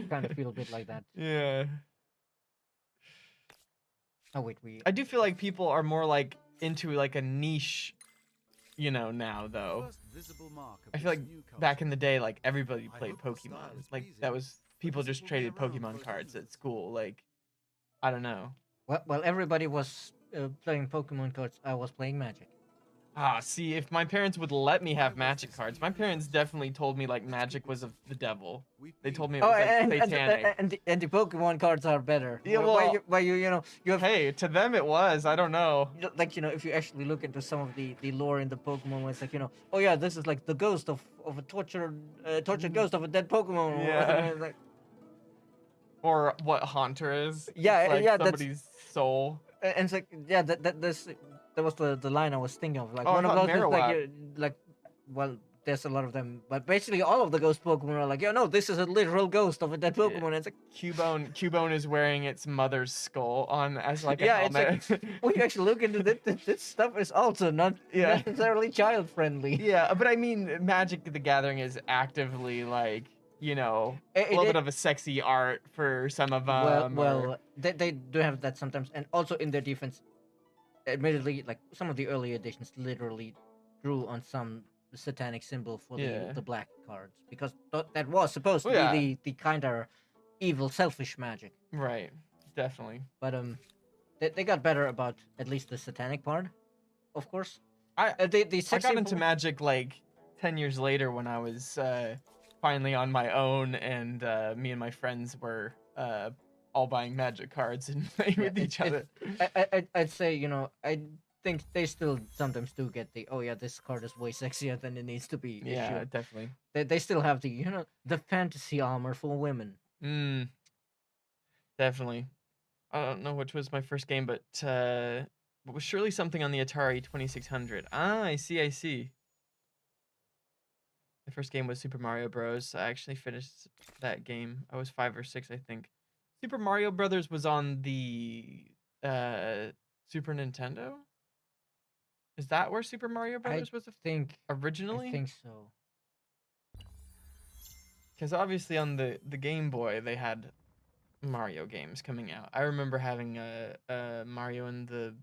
kind of feel a bit like that. Yeah. Oh wait, I do feel like people are more like into like a niche, now though. I feel like back in the day, like everybody played Pokemon. Like that was people just traded Pokemon cards at school. Like, I don't know. Well, everybody was playing Pokemon cards. I was playing Magic. See, if my parents would let me have magic cards, my parents definitely told me like magic was of the devil. They told me it Oh, was like and satanic. the Pokemon cards are better. Yeah, Why you know you have Hey, to them it was. I don't know. like if you actually look into some of the lore in the Pokemon, where it's like oh yeah, this is like the ghost of a tortured ghost of a dead Pokemon. Yeah. It's like, Or what Haunter is. Yeah, It's like yeah, somebody's soul. and it's like yeah, that was the line I was thinking of. Like Oh, I one of thought those is like Marowak. well, there's a lot of them, but basically all of the ghost Pokemon are like, no, this is a literal ghost of a dead Yeah. Pokemon. And it's like Cubone is wearing its mother's skull on as like a yeah, it's helmet. like when you actually look into this stuff is also not Yeah. necessarily child friendly. Yeah, but I mean, Magic the Gathering is actively like, a little bit of a sexy art for some of them. Well, they do have that sometimes, and also in their defense, admittedly, like some of the early editions literally drew on some satanic symbol for the black cards because that was supposed to be the kind of evil, selfish magic. Right, definitely. But they got better about at least the satanic part, of course. I got into symbol- Magic like 10 years later when I was finally on my own, and me and my friends were all buying Magic cards and playing with each other. I'd say I think they still sometimes do get the this card is way sexier than it needs to be. Yeah, issue. definitely. They still have the the fantasy armor for women. Definitely. I don't know which was my first game, but it was surely something on the Atari 2600. I see. My first game was Super Mario Bros. I actually finished that game. I was 5 or 6, I think. Super Mario Brothers was on the Super Nintendo? Is that where Super Mario Brothers was originally? I think so. Because obviously on the Game Boy, they had Mario games coming out. I remember having Mario and the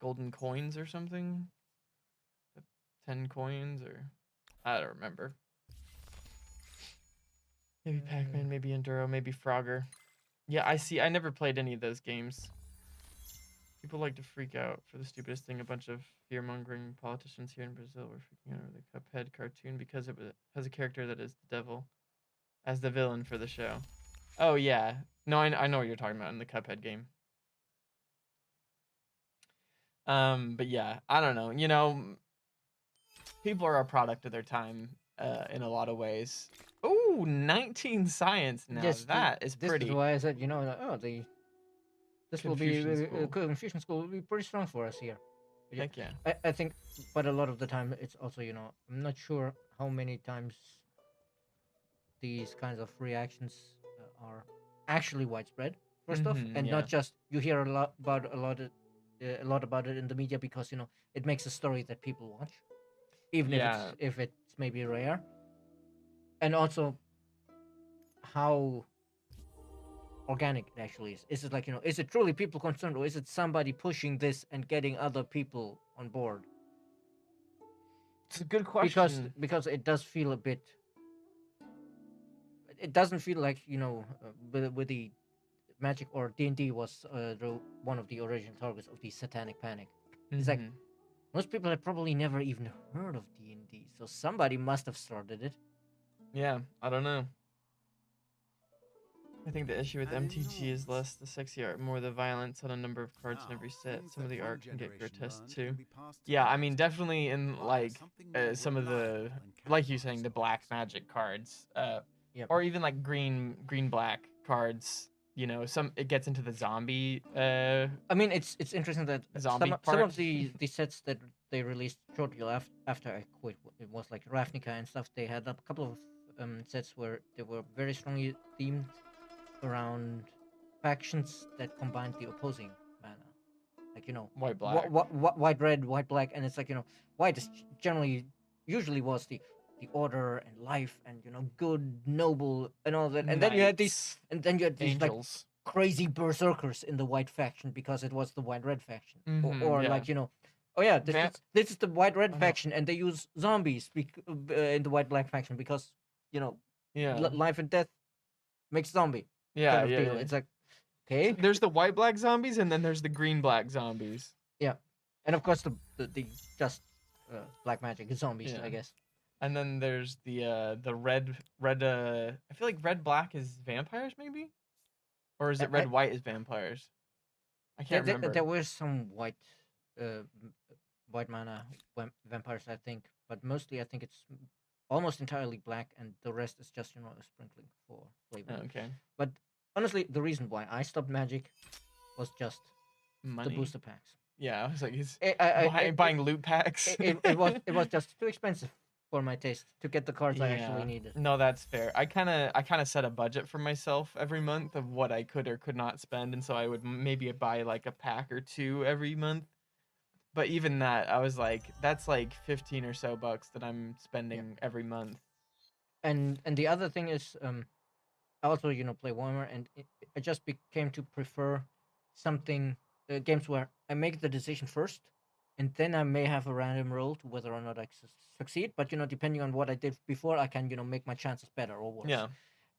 Golden Coins or something. The 10 coins, or I don't remember. Maybe Pac-Man, maybe Enduro, maybe Frogger. Yeah, I see. I never played any of those games. People like to freak out for the stupidest thing. A bunch of fear-mongering politicians here in Brazil were freaking out over the Cuphead cartoon because it has a character that is the devil as the villain for the show. Oh, yeah. No, I know what you're talking about in the Cuphead game. But yeah, I don't know. People are a product of their time in a lot of ways. Ooh, 19 science now. Yes, that is pretty. This is why I said, this will be Confucian school will be pretty strong for us here. But Heck yeah. I think, but a lot of the time it's also I'm not sure how many times these kinds of reactions are actually widespread for stuff, and not just you hear a lot about it in the media because it makes a story that people watch, even if it's maybe rare, and also how organic it actually is. Is it like is it truly people concerned, or is it somebody pushing this and getting other people on board? It's a good question because it does feel a bit. It doesn't feel like with the Magic or D&D was one of the original targets of the Satanic Panic. It's like most people have probably never even heard of D&D, so somebody must have started it. Yeah, I don't know. I think the issue with MTG is less the sexy art, more the violence on a number of cards in every set. Some of the art can get grotesque too. Yeah, I mean, definitely in like some of the, like you saying, the black magic cards, or even like green black cards. It gets into the zombie. I mean, it's interesting that some of the sets that they released shortly after I quit, it was like Ravnica and stuff. They had a couple of sets where they were very strongly themed around factions that combined the opposing mana, like white black, white red, white black, and it's like white is usually was the order and life and good, noble, and all that, and then you had these angels. Like crazy berserkers in the white faction because it was the white red faction, or like this is the white red faction and they use zombies in the white black faction because life and death makes zombie. Yeah. It's like Okay. There's the white-black zombies, and then there's the green-black zombies. Yeah, and of course the just black magic zombies, Yeah. I guess. And then there's the red. I feel like red-black is vampires, maybe, or is it red-white is vampires? I can't remember. There were some uh, m- white mana vampires, I think, but mostly I think it's almost entirely black, and the rest is just a sprinkling for flavor. Oh, okay. But honestly, the reason why I stopped Magic was just Money. the booster packs. Yeah, I was like, he's I- buying loot packs. it was just too expensive for my taste to get the cards I actually Yeah. needed. No, that's fair. I kind of set a budget for myself every month of what I could or could not spend, and so I would maybe buy like a pack or two every month. But even that, I was like, that's like 15 or so bucks that I'm spending every month. And the other thing is, I also play Warhammer, and I just became to prefer something games where I make the decision first, and then I may have a random roll to whether or not I succeed. But depending on what I did before, I can make my chances better or worse. Yeah.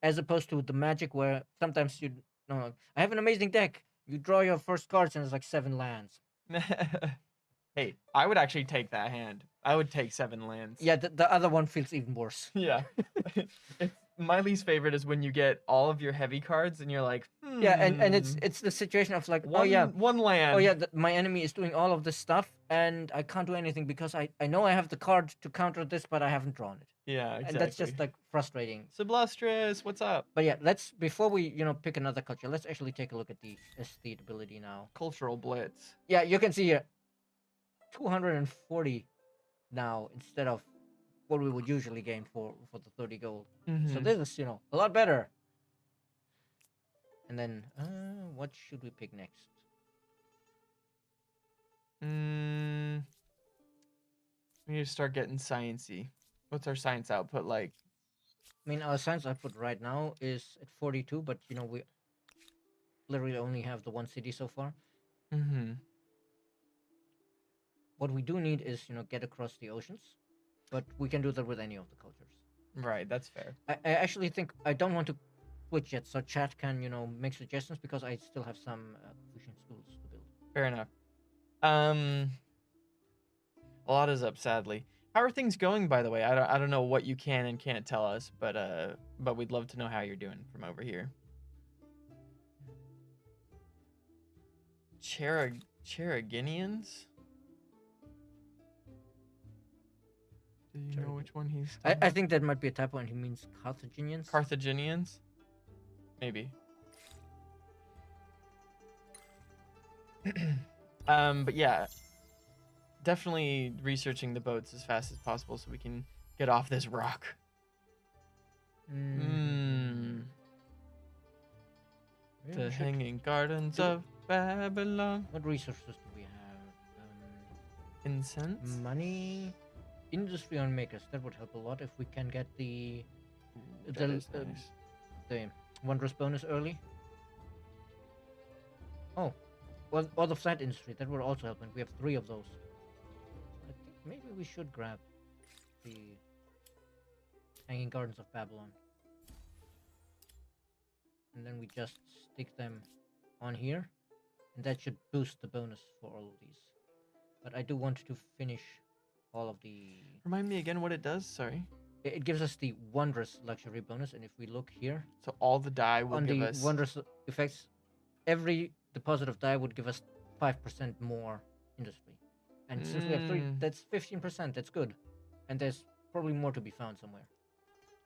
As opposed to the Magic, where sometimes you know I have an amazing deck. You draw your first cards, and it's like 7 lands. Hey, I would actually take that hand. I would take 7 lands. Yeah, the other one feels even worse. Yeah. My least favorite is when you get all of your heavy cards and you're like, Yeah, and it's the situation of like, one, oh yeah, one land. oh yeah, my enemy is doing all of this stuff, and I can't do anything because I know I have the card to counter this, but I haven't drawn it. Yeah, exactly. And that's just like frustrating. Sublustrous, what's up? But yeah, before we pick another culture, let's actually take a look at the estate ability now. Cultural blitz. Yeah, you can see here, 240 now instead of what we would usually gain for the 30 gold. So this is a lot better. And then what should we pick next? We need to start getting sciencey. What's our science output like? I mean, our science output right now is at 42, but we literally only have the one city so far. What we do need is get across the oceans, but we can do that with any of the cultures. Right, that's fair. I actually think I don't want to switch yet, so chat can make suggestions because I still have some Confucian schools to build. Fair enough. A lot is up, sadly. How are things going, by the way? I don't know what you can and can't tell us, but we'd love to know how you're doing from over here. Cheraginians? Do you know which one he's I think that might be a typo, and he means Carthaginians. Carthaginians? Maybe. But yeah, definitely researching the boats as fast as possible so we can get off this rock. The Hanging Gardens of Babylon. What resources do we have? Incense? Money, industry on makers. That would help a lot if we can get the Nice. the wondrous bonus early. Oh, well, or the flat industry. That would also help, and we have 3 of those. I think maybe we should grab the Hanging Gardens of Babylon. And then we just stick them on here, and that should boost the bonus for all of these. But I do want to finish all of the... Remind me again what it does, sorry. It gives us the wondrous luxury bonus, and if we look here... So all the die will on give the us... wondrous effects, every deposit of die would give us 5% more industry. And since we have 3, that's 15%, that's good. And there's probably more to be found somewhere.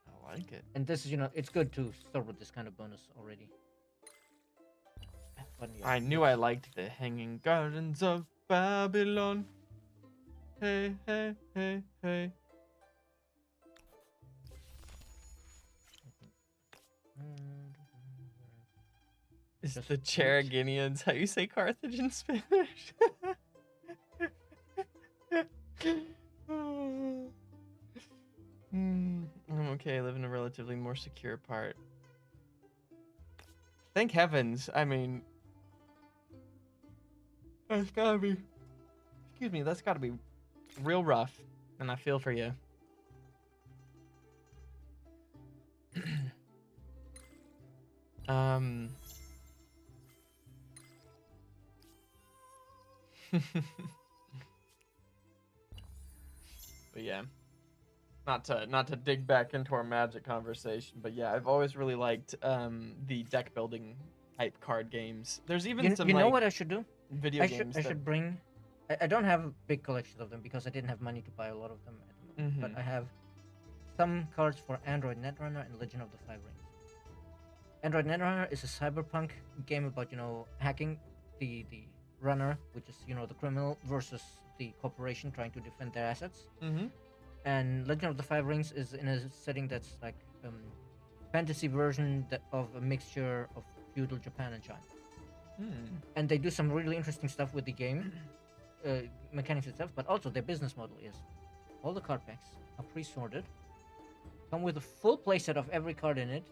I like it. And this is, it's good to start with this kind of bonus already. But, yeah, I knew I liked the Hanging Gardens of Babylon. Hey, hey, hey, hey. Is Just the Cheraginians how you say Carthage in Spanish? I'm okay. I live in a relatively more secure part. Thank heavens. I mean, that's gotta be. Excuse me. That's gotta be real rough, and I feel for you. But yeah, not to dig back into our Magic conversation, but yeah, I've always really liked the deck building type card games. There's even some You know like what I should do? video games I that. should bring. I don't have big collections of them because I didn't have money to buy a lot of them at the moment. But Mhm. I have some cards for Android Netrunner and Legend of the Five Rings. Android Netrunner is a cyberpunk game about hacking the runner, which is the criminal, versus the corporation trying to defend their assets. Mhm. And Legend of the Five Rings is in a setting that's like fantasy version of a mixture of feudal Japan and China. And they do some really interesting stuff with the game mechanics itself, but also their business model is all the card packs are pre-sorted, come with a full playset of every card in it,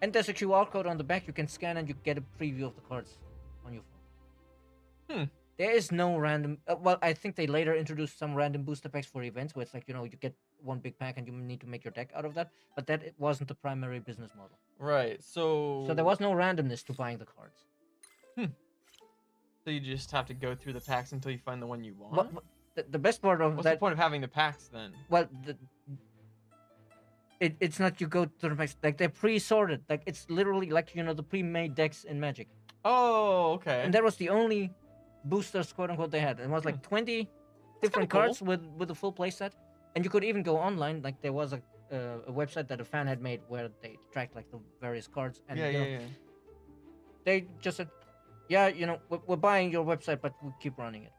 and there's a QR code on the back you can scan and you get a preview of the cards on your phone. There is no random. Well, I think they later introduced some random booster packs for events where it's like you get one big pack and you need to make your deck out of that, but that wasn't the primary business model. Right. So there was no randomness to buying the cards. So you just have to go through the packs until you find the one you want. The best part of What's that? the point of having the packs then? Well, it's not you go to the packs, like they're pre-sorted. Like it's literally like the pre-made decks in Magic. Oh, okay. And that was the only boosters, quote unquote, they had. It was like 20 different cards with a full playset, and you could even go online. Like there was a website that a fan had made where they tracked like the various cards, and yeah. they just said, yeah, we're buying your website, but we keep running it.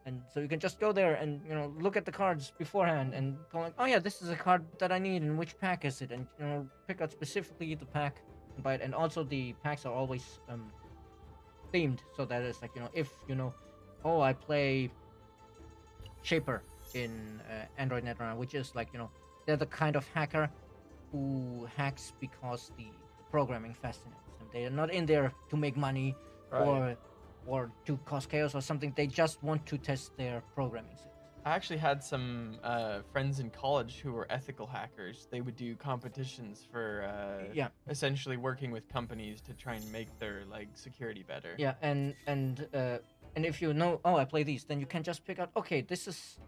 And so you can just go there and look at the cards beforehand and go like, oh yeah, this is a card that I need, and which pack is it, and pick out specifically the pack and buy it. And also the packs are always themed, so that it's like if oh, I play Shaper in Android Netrunner, which is like they're the kind of hacker who hacks because the programming fascinates them. They are not in there to make money or to cause chaos or something. They just want to test their programming skills. I actually had some friends in college who were ethical hackers. They would do competitions for essentially working with companies to try and make their security better. Yeah, and if you know, oh, I play these, then you can just pick out, okay, this is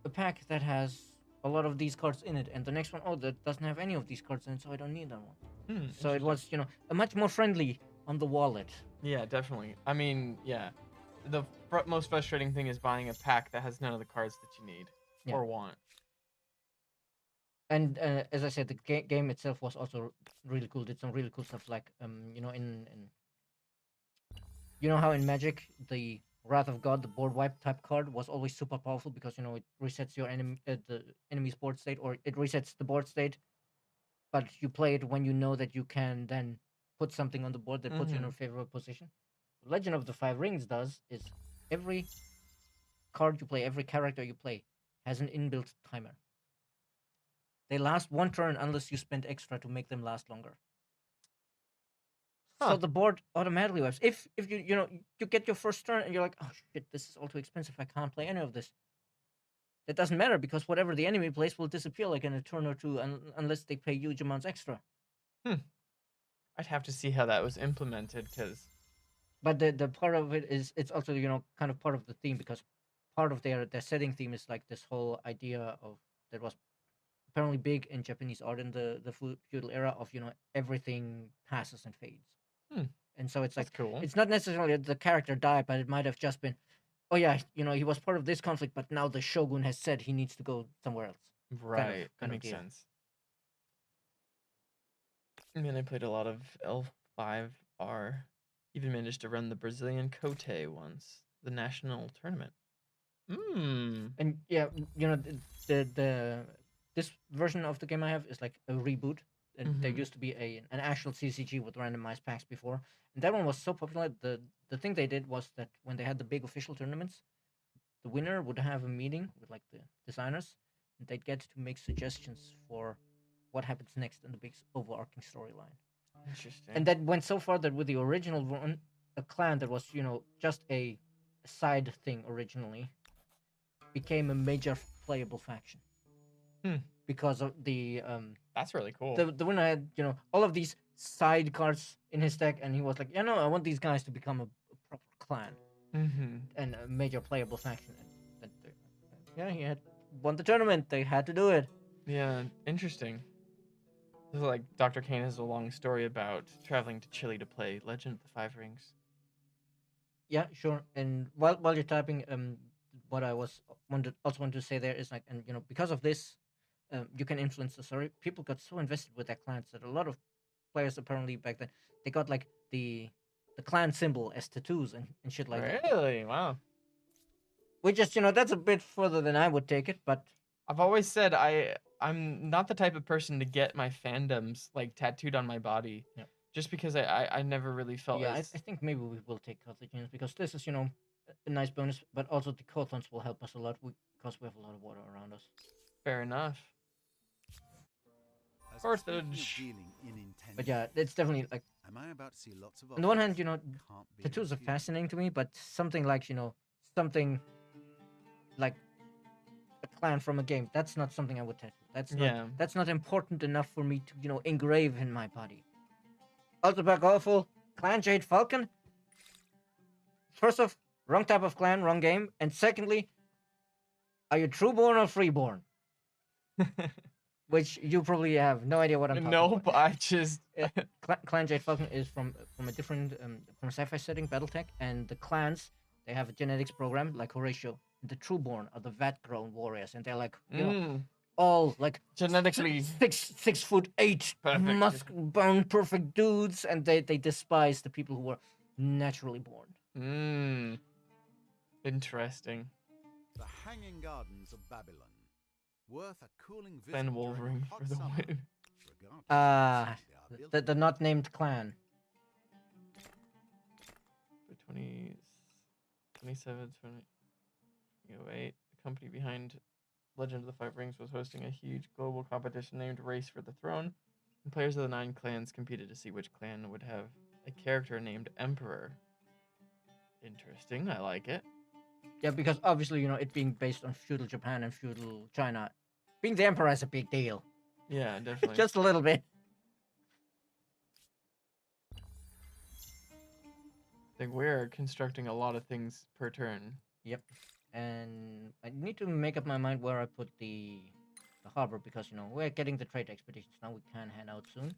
a pack that has a lot of these cards in it, and the next one, oh, that doesn't have any of these cards in it, so I don't need that one. So it was, a much more friendly on the wallet. Yeah, definitely. I mean, yeah. The most frustrating thing is buying a pack that has none of the cards that you need or want. And as I said, the game itself was also really cool. Did some really cool stuff, like in how in Magic the Wrath of God, the board wipe type card, was always super powerful because it resets your the enemy's board state, or it resets the board state, but you play it when you know that you can then put something on the board that puts you in a favorable position. Legend of the Five Rings does is every card you play, every character you play has an inbuilt timer. They last one turn unless you spend extra to make them last longer. So the board automatically wipes. If you get your first turn and you're like, oh shit, this is all too expensive, I can't play any of this. That doesn't matter because whatever the enemy plays will disappear like in a turn or two unless they pay huge amounts extra. I'd have to see how that was implemented because. But the part of it is it's also kind of part of the theme, because part of their setting theme is like this whole idea of that was apparently big in Japanese art in the feudal era of everything passes and fades. And so it's like cool. It's not necessarily that the character died, but it might have just been, oh yeah, he was part of this conflict, but now the shogun has said he needs to go somewhere else. Right, that makes sense. I mean, I played a lot of L5R. Even managed to run the Brazilian Cote once, the national tournament. And yeah, the this version of the game I have is like a reboot. And there used to be an actual CCG with randomized packs before, and that one was so popular. The thing they did was that when they had the big official tournaments, the winner would have a meeting with like the designers, and they'd get to make suggestions for what happens next in the big overarching storyline. Interesting. And that went so far that with the original one, a clan that was just a side thing originally became a major playable faction. Because of the that's really cool. The winner had all of these side cards in his deck, and he was like, I want these guys to become a proper clan. and a major playable faction. Yeah, he had won the tournament. They had to do it. Yeah, interesting. This is like Dr. Kane has a long story about traveling to Chile to play Legend of the Five Rings. Yeah, sure. And while you're typing, what I also wanted to say there is like, and because of this, you can influence the story. People got so invested with their clans that a lot of players apparently back then they got like the clan symbol as tattoos and shit like that. Really? Wow. Which just that's a bit further than I would take it, but I've always said I'm not the type of person to get my fandoms like tattooed on my body. Yeah. Just because I never really felt yeah, I as think maybe we will take carthaginians because this is a nice bonus, but also the Cothons will help us a lot because we have a lot of water around us. fair enough. As Carthage. speaking of dealing in intention, But yeah, it's definitely like am I about to see lots of on the one hand, objects? Can't be tattoos are refused. fascinating to me, but something like something like a clan from a game, that's not something I would tattoo. That's not important enough for me to engrave in my body. Also back awful clan Jade Falcon. First off, wrong type of clan, wrong game, and secondly, are you trueborn or freeborn? Which you probably have no idea what I'm talking about. Nope, I just Clan Jade Falcon is from a different from a sci-fi setting, BattleTech, and the clans they have a genetics program like Horatio. The Trueborn are the vat-grown warriors, and they're like all like genetically 6'8", Perfect. musk-bound, perfect dudes, and they despise the people who were naturally born. Interesting. The Hanging Gardens of Babylon. Worth a cooling visit Clan during Wolverine hot for the summer, win. regardless of the The not named clan. For 27, 2008, the company behind Legend of the Five Rings was hosting a huge global competition named Race for the Throne, and players of the 9 clans competed to see which clan would have a character named Emperor. Interesting, I like it. Yeah, because obviously, it being based on feudal Japan and feudal China, being the emperor is a big deal. Yeah, definitely. Just a little bit. I think we're constructing a lot of things per turn. Yep. And I need to make up my mind where I put the harbor because, we're getting the trade expeditions now. We can head out soon.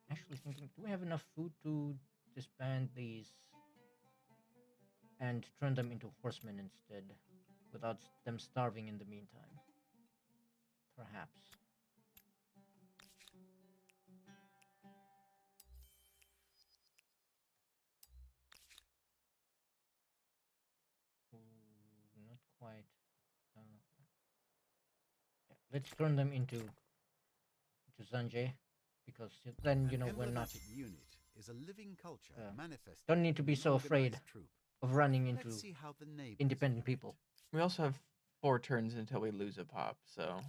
Actually thinking, do we have enough food to disband these and turn them into horsemen instead without them starving in the meantime? Perhaps. Not quite. Yeah, let's turn them into Sanjay, because then An we're not emblematic unit is a living culture manifested don't need to be in an so afraid organized troop. of running into Let's see how the neighbors independent react. people. We also have 4 turns until we lose a pop, so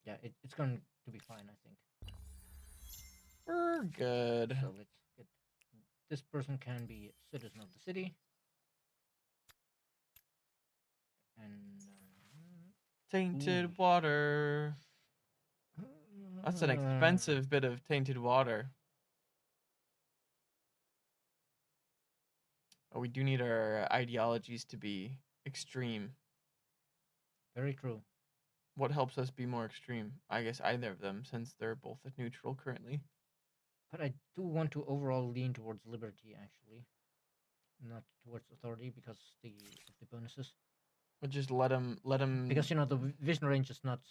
Yeah, it's going to be fine, I think. we're good. So let's get this person can be a citizen of the city, and Tainted water. That's an expensive bit of tainted water. Oh, we do need our ideologies to be extreme. Very true. What helps us be more extreme? I guess either of them, since they're both at neutral currently. But I do want to overall lean towards liberty, actually, not towards authority because of the bonuses. But just let them. Because the vision range is not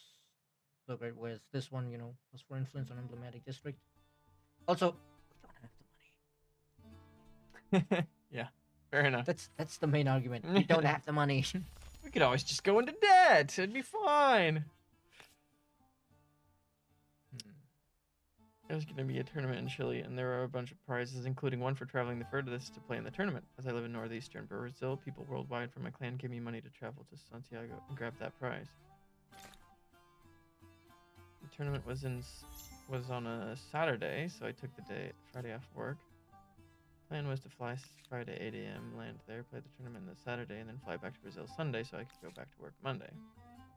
so great. Whereas this one, was for influence on emblematic district. Also, we don't have the money. Yeah, fair enough. That's the main argument. We don't have the money. We could always just go into debt. It'd be fine. There's going to be a tournament in Chile, and there are a bunch of prizes, including one for traveling the furthest to play in the tournament. As I live in northeastern Brazil, people worldwide from my clan give me money to travel to Santiago and grab that prize. The tournament was on a Saturday, so I took the Friday off work. Plan was to fly Friday 8 a.m., land there, play the tournament this Saturday, and then fly back to Brazil Sunday so I could go back to work Monday.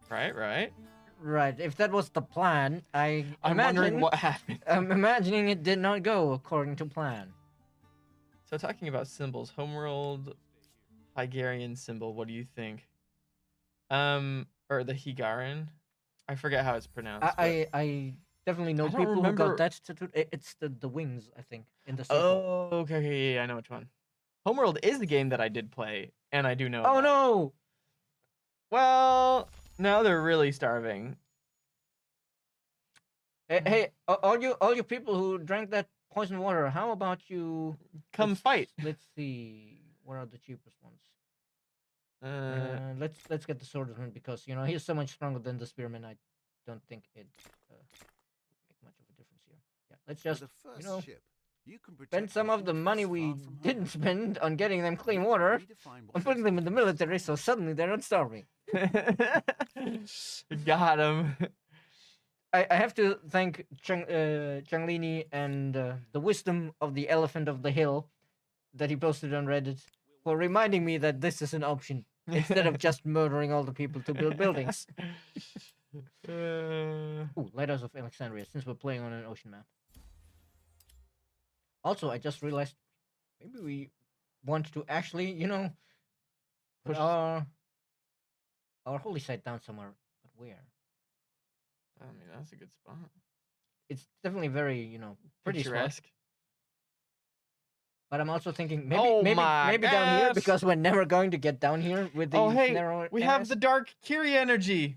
Right? Right. If that was the plan, I'm wondering what happened. I'm imagining it did not go according to plan. So talking about symbols, homeworld, Hungarian symbol. What do you think? Or the Higaran. I forget how it's pronounced. But I definitely know I don't people who got remember. that tattooed. It's the wings, I think, in the circle. Oh, okay, yeah, I know which one. Homeworld is the game that I did play, and I do know. Oh about. no! Well, now they're really starving. Hey, all you people who drank that poison water, how about you Come let's- fight. Let's see, what are the cheapest ones? Uh, Let's get the swordsman because he's so much stronger than the spearman. I don't think it make much of a difference here. Yeah, let's just With a first ship, you can spend protect some an of the money fortress we far from didn't home. spend on getting them clean You water redefine what and putting makes them in the fortress military, so strong. suddenly they're not starving. Got him. I have to thank Changlini and the wisdom of the elephant of the hill that he posted on Reddit for reminding me that this is an option instead of just murdering all the people to build buildings. Ooh, Lighthouse of Alexandria, since we're playing on an ocean map. Also, I just realized maybe we want to actually, put Push- our holy site down somewhere. But where? I mean, that's a good spot. It's definitely very, pretty spot. Picturesque. But I'm also thinking Oh maybe my down here gosh. because we're never going to get down here with these Oh hey, narrow we have areas. the dark Kiri energy.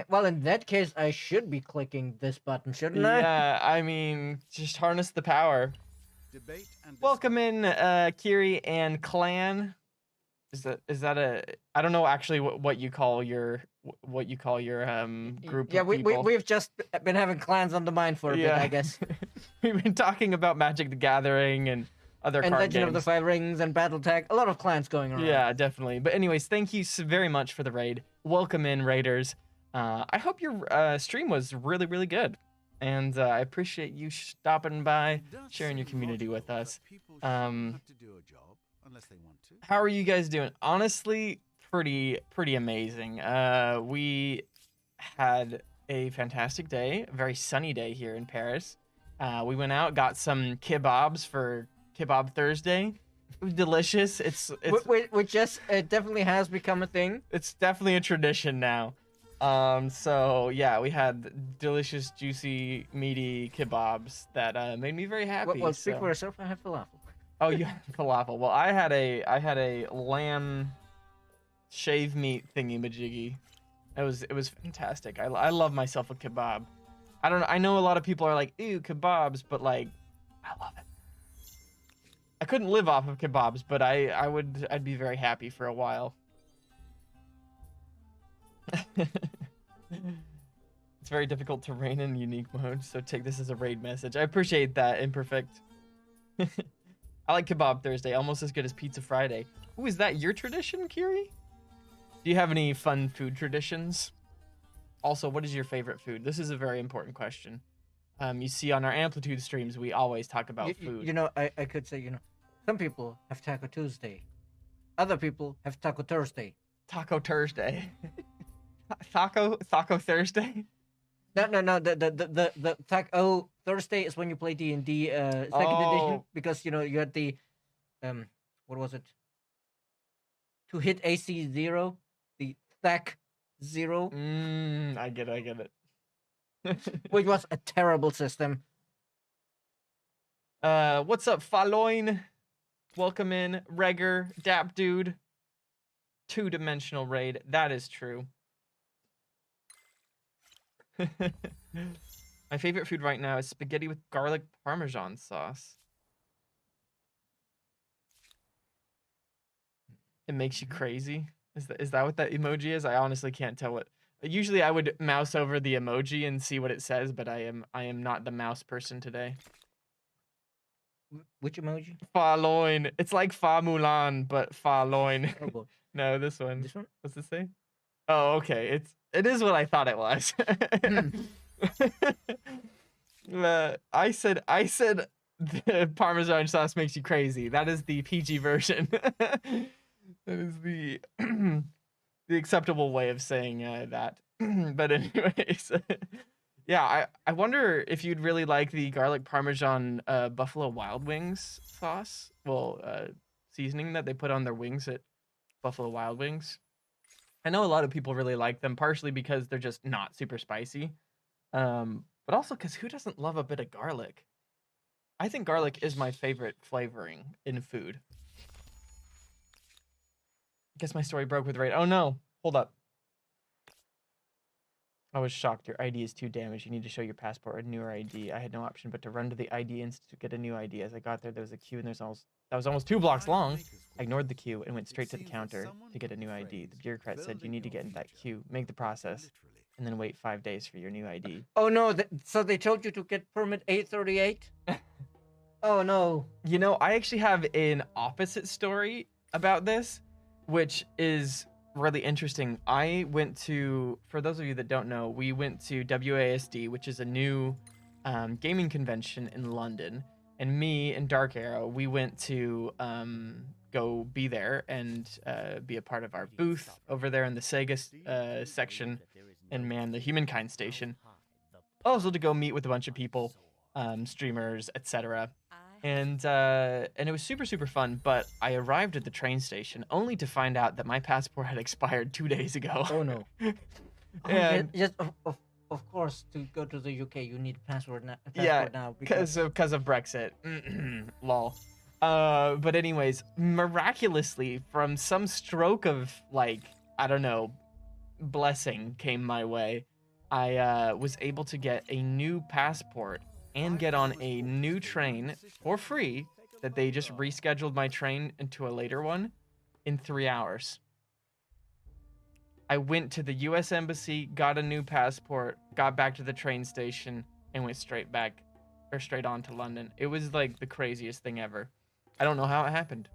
well, in that case, I should be clicking this button, shouldn't I? Yeah, I mean, just harness the power. Debate and Welcome in, Kiri and Clan. Is that a? I don't know actually what you call your group Yeah, of people. we've just been having clans on the mind for a bit, I guess. We've been talking about Magic the Gathering and other And card Legend of the games. Five Rings and BattleTag. A lot of clans going around. Yeah, definitely. But anyways, thank you very much for the raid. Welcome in, raiders. I hope your stream was really, really good. And I appreciate you stopping by, It does sharing your seem community with logical us. that people shouldn't have to do a job unless they want to. How are you guys doing? Honestly, pretty amazing. We had a fantastic day, a very sunny day here in Paris. We went out, got some kebabs for Kebab Thursday. It was delicious. Which just definitely has become a thing. It's definitely a tradition now. So yeah, we had delicious, juicy, meaty kebabs that made me very happy. Well, speak so. for yourself. I have falafel. Oh, you had falafel. Well, I had a lamb shave meat thingy majiggy. It was fantastic. I love myself a kebab. I know a lot of people are like, ew, kebabs, but like, I love it. I couldn't live off of kebabs, but I'd be very happy for a while. It's very difficult to reign in unique mode, so take this as a raid message. I appreciate that, Imperfect. I like Kebab Thursday, almost as good as Pizza Friday. Ooh, is that your tradition, Kiri? Do you have any fun food traditions? Also, what is your favorite food? This is a very important question. You see on our Amplitude streams, we always talk about food. I could say, some people have Taco Tuesday. Other people have Taco Thursday. Taco Thursday. Taco Thursday? No. The Taco Thursday is when you play D&D second edition because you had the what was it? To hit AC 0, the Thac 0. I get it. Which was a terrible system. What's up, Faloin? Welcome in, Regger, Dap Dude. 2-dimensional raid. That is true. My favorite food right now is spaghetti with garlic parmesan sauce. It makes you crazy. Is that what that emoji is? I honestly can't tell what. Usually I would mouse over the emoji and see what it says, but I am not the mouse person today. Which emoji? Fa loin. It's like Fa Mulan, but Fa loin. Oh boy. No, this one. This one? What's it say? Oh, okay. It is what I thought it was. I said the Parmesan sauce makes you crazy. That is the PG version. That is the the acceptable way of saying that. But anyways, Yeah, I wonder if you'd really like the garlic parmesan Buffalo Wild Wings sauce. Well, seasoning that they put on their wings at Buffalo Wild Wings. I know a lot of people really like them, partially because they're just not super spicy, but also because who doesn't love a bit of garlic? I think garlic is my favorite flavoring in food. I guess my story broke with rate. Oh no, hold up. I was shocked. Your ID is too damaged. You need to show your passport or a newer ID. I had no option but to run to the ID institute to get a new ID. As I got there was a queue, and that was almost 2 blocks long. I ignored the queue and went straight to the counter to get a new ID. The bureaucrat said you need to get in that queue, make the process, and then wait 5 days for your new ID. Oh no, so they told you to get permit 838? Oh no. You know, I actually have an opposite story about this, which is really interesting. I went to, for those of you that don't know, we went to WASD, which is a new gaming convention in London. And me and Dark Arrow, we went to go be there and be a part of our booth over there in the Sega section and man the Humankind station. Also to go meet with a bunch of people, streamers, etc. And it was super, super fun, but I arrived at the train station only to find out that my passport had expired 2 days ago. Oh no. And Yes, of course, to go to the UK, you need a passport now. Because of Brexit. Lol. But anyways, miraculously, from some stroke of, like, I don't know, blessing came my way, I was able to get a new passport and get on a new train for free that they just rescheduled my train into a later one in 3 hours. I went to the US Embassy, got a new passport, got back to the train station, and went straight on to London. It was like the craziest thing ever. I don't know how it happened.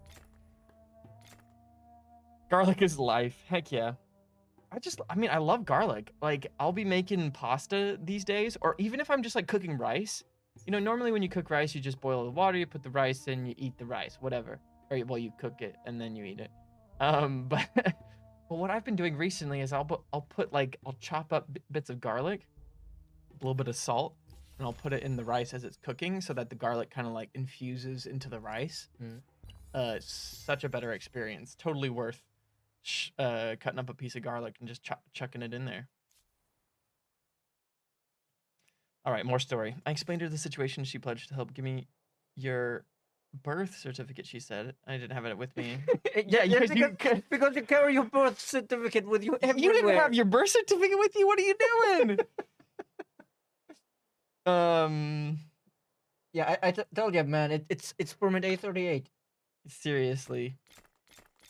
Garlic is life. Heck yeah. I love garlic. Like, I'll be making pasta these days, or even if I'm just like cooking rice. You know, normally when you cook rice, you just boil the water, you put the rice in, you eat the rice, whatever. Or, well, you cook it and then you eat it. But what I've been doing recently is I'll chop up bits of garlic, a little bit of salt, and I'll put it in the rice as it's cooking so that the garlic kind of like infuses into the rice. Such a better experience. Totally worth cutting up a piece of garlic and just chucking it in there. All right, more story. I explained to her the situation. She pledged to help give me your birth certificate, she said. I didn't have it with me. Yeah, because you carry your birth certificate with you everywhere. You didn't have your birth certificate with you? What are you doing? Yeah, I told you, man. It's permit 838. Seriously.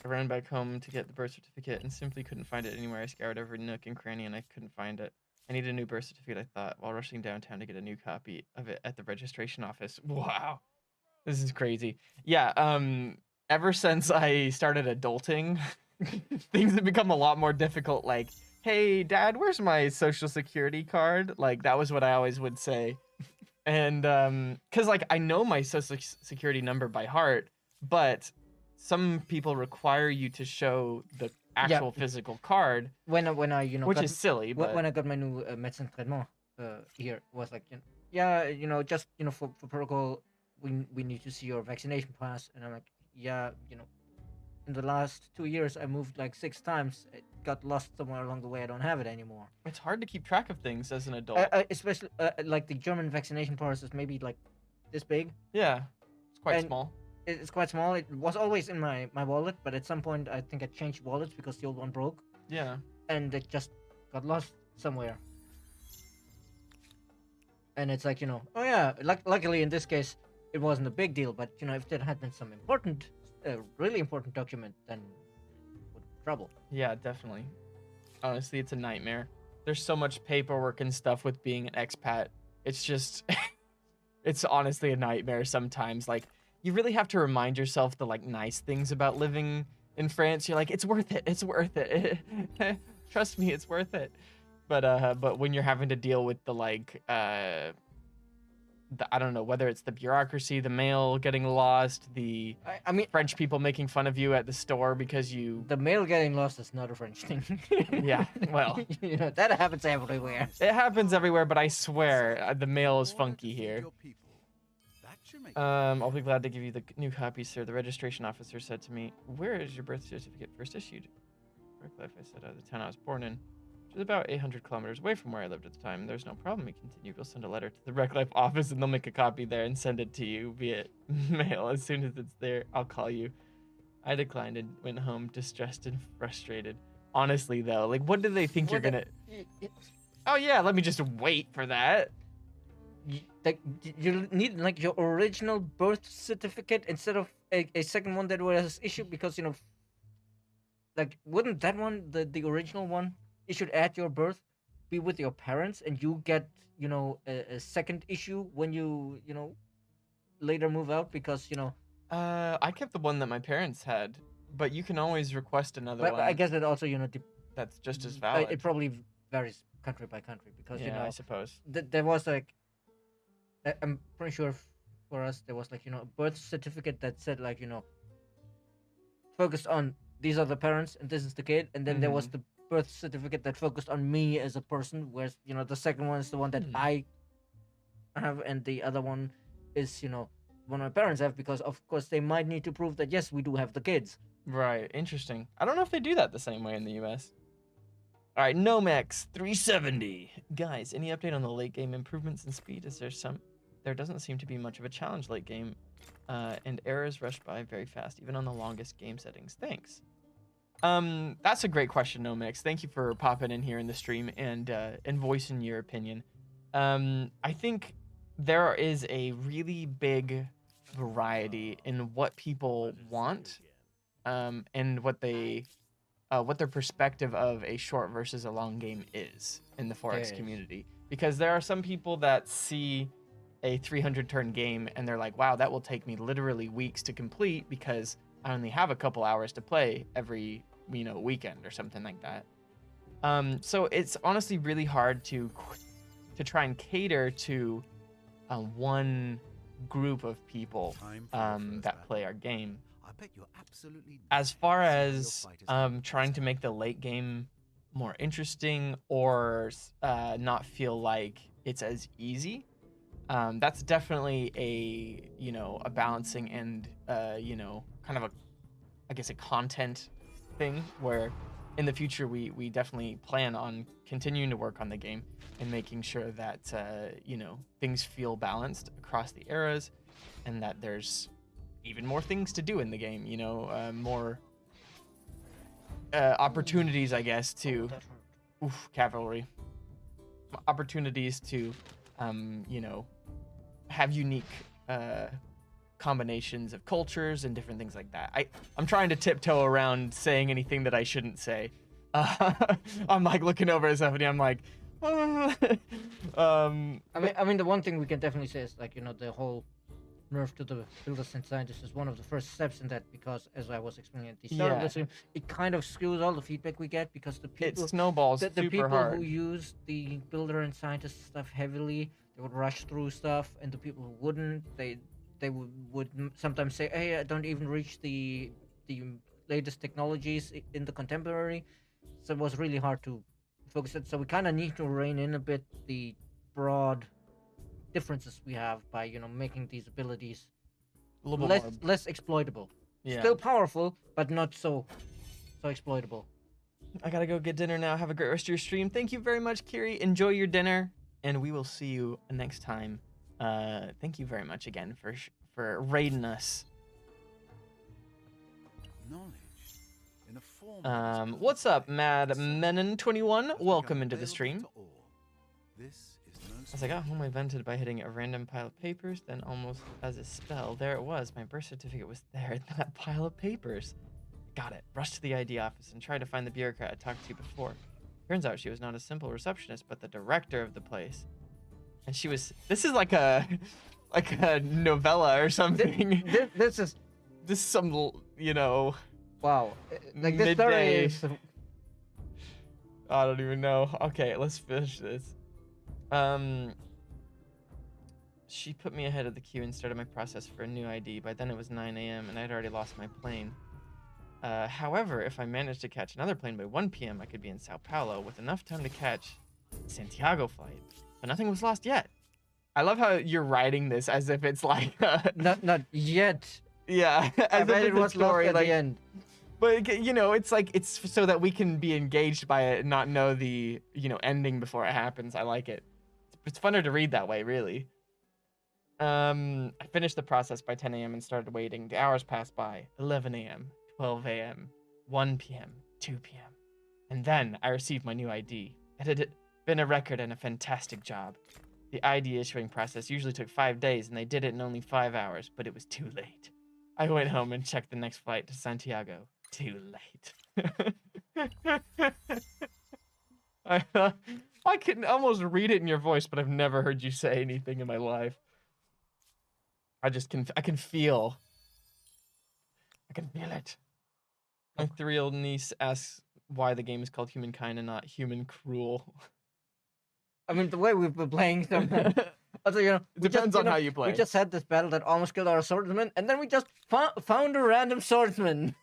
I ran back home to get the birth certificate and simply couldn't find it anywhere. I scoured every nook and cranny and I couldn't find it. I needed a new birth certificate, I thought, while rushing downtown to get a new copy of it at the registration office. Wow. This is crazy. Yeah, ever since I started adulting, things have become a lot more difficult. Like, hey, Dad, where's my social security card? Like, that was what I always would say. And, because, like, I know my social security number by heart, but some people require you to show the actual physical card. When I which is silly, but when I got my new médecin traitement here, it was like, just for protocol, we need to see your vaccination pass, and I'm like, in the last 2 years I moved like 6 times. It got lost somewhere along the way. I don't have it anymore. It's hard to keep track of things as an adult. Especially like the German vaccination pass is maybe like this big. Yeah, it's quite small. It's quite small. It was always in my wallet, but at some point I think I changed wallets because the old one broke. Yeah. And it just got lost somewhere. And it's like, oh yeah, luckily in this case it wasn't a big deal, but if there had been some important, really important document, then it would be trouble. Yeah, definitely. Honestly, it's a nightmare. There's so much paperwork and stuff with being an expat. It's just, it's honestly a nightmare sometimes. Like, you really have to remind yourself the like nice things about living in France. You're like, it's worth it. It's worth it. Trust me, it's worth it. But when you're having to deal with the like I don't know whether it's the bureaucracy, the mail getting lost, the I mean, French people making fun of you at the store because you. the mail getting lost is not a French thing. Yeah, well. You know, that happens everywhere. It happens everywhere, but I swear the mail is funky here. I'll be glad to give you the new copy, sir. The registration officer said to me, "Where is your birth certificate first issued?" Life, I said, the town I was born in, which is about 800 kilometers away from where I lived at the time. There's no problem. He continued. We'll send a letter to the Rec Life office, and they'll make a copy there and send it to you via mail. As soon as it's there, I'll call you. I declined and went home, distressed and frustrated. Honestly, though, like, what do they think you're gonna? Oh yeah, let me just wait for that. Like, you need like your original birth certificate instead of a second one that was issued, because you know, like, wouldn't that one, the original one issued at your birth, be with your parents, and you get, you know, a second issue when you know, later move out, because you know. I kept the one that my parents had, but you can always request another But one. I guess it also, you know, That's just as valid. it probably varies country by country, because yeah, you know, I suppose. there was like, I'm pretty sure for us there was like, you know, a birth certificate that said like, you know, focused on these are the parents and this is the kid, and then there was the birth certificate that focused on me as a person, whereas you know the second one is the one that I have, and the other one is, you know, one my parents have, because of course they might need to prove that yes, we do have the kids. Right, interesting. I don't know if they do that the same way in the US. All right, Nomex 370. Guys, any update on the late game improvements in speed? There doesn't seem to be much of a challenge late game, and errors rush by very fast, even on the longest game settings. Thanks. That's a great question, Nomex. Thank you for popping in here in the stream and voicing your opinion. I think there is a really big variety in what people want, and what their perspective of a short versus a long game is in the 4X community. Because there are some people that see a 300 turn game and they're like, wow, that will take me literally weeks to complete because I only have a couple hours to play every, you know, weekend or something like that. So it's honestly really hard to try and cater to one group of people that play our game. As far as trying to make the late game more interesting or not feel like it's as easy, that's definitely a balancing and kind of a content thing, where in the future we definitely plan on continuing to work on the game and making sure that things feel balanced across the eras, and that there's even more things to do in the game, more opportunities, I guess, to cavalry opportunities to have unique combinations of cultures and different things like that. I'm trying to tiptoe around saying anything that I shouldn't say. I'm like looking over at somebody, I'm like I mean the one thing we can definitely say is like, the whole nerf to the builders and scientists is one of the first steps in that, because as I was explaining at the start of the stream, it kind of skews all the feedback we get, because the people, it snowballs the super people hard. who use the builder and scientist stuff heavily, they would rush through stuff, and the people who wouldn't, they would sometimes say, hey, I don't even reach the latest technologies in the contemporary. So it was really hard to focus it. So we kind of need to rein in a bit the broad differences we have by making these abilities a little less exploitable. Yeah. Still powerful, but not so exploitable. I gotta go get dinner now. Have a great rest of your stream. Thank you very much, Kiri. Enjoy your dinner, and we will see you next time. Thank you very much again for raiding us. What's up, Mad Menon21? Welcome into the stream. As I got home, I vented by hitting a random pile of papers, then almost as a spell, there it was. My birth certificate was there in that pile of papers. Got it. Rushed to the ID office and tried to find the bureaucrat I talked to before. Turns out she was not a simple receptionist, but the director of the place. And she was... This is like a novella or something. This is some, wow. Like this story is... I don't even know. Okay, let's finish this. She put me ahead of the queue and started my process for a new ID. By then it was 9 a.m. and I'd already lost my plane. However, if I managed to catch another plane by 1 p.m., I could be in Sao Paulo with enough time to catch Santiago flight. But nothing was lost yet. I love how you're writing this as if it's like Not yet. yeah, I as bet if it it's a was lost story at like the end. but you know, it's like it's so that we can be engaged by it and not know the, you know, ending before it happens. I like it. It's funner to read that way, really. I finished the process by 10 a.m. and started waiting. The hours passed by. 11 a.m., 12 a.m., 1 p.m., 2 p.m. And then I received my new ID. It had been a record and a fantastic job. The ID issuing process usually took 5 days, and they did it in only 5 hours, but it was too late. I went home and checked the next flight to Santiago. Too late. I can almost read it in your voice, but I've never heard you say anything in my life. I can feel it. My 3-year-old niece asks why the game is called Humankind and not Human Cruel. I mean, the way we've been playing sometimes. Also, you know, It depends on how you play. We just had this battle that almost killed our swordsman, and then we just found a random swordsman.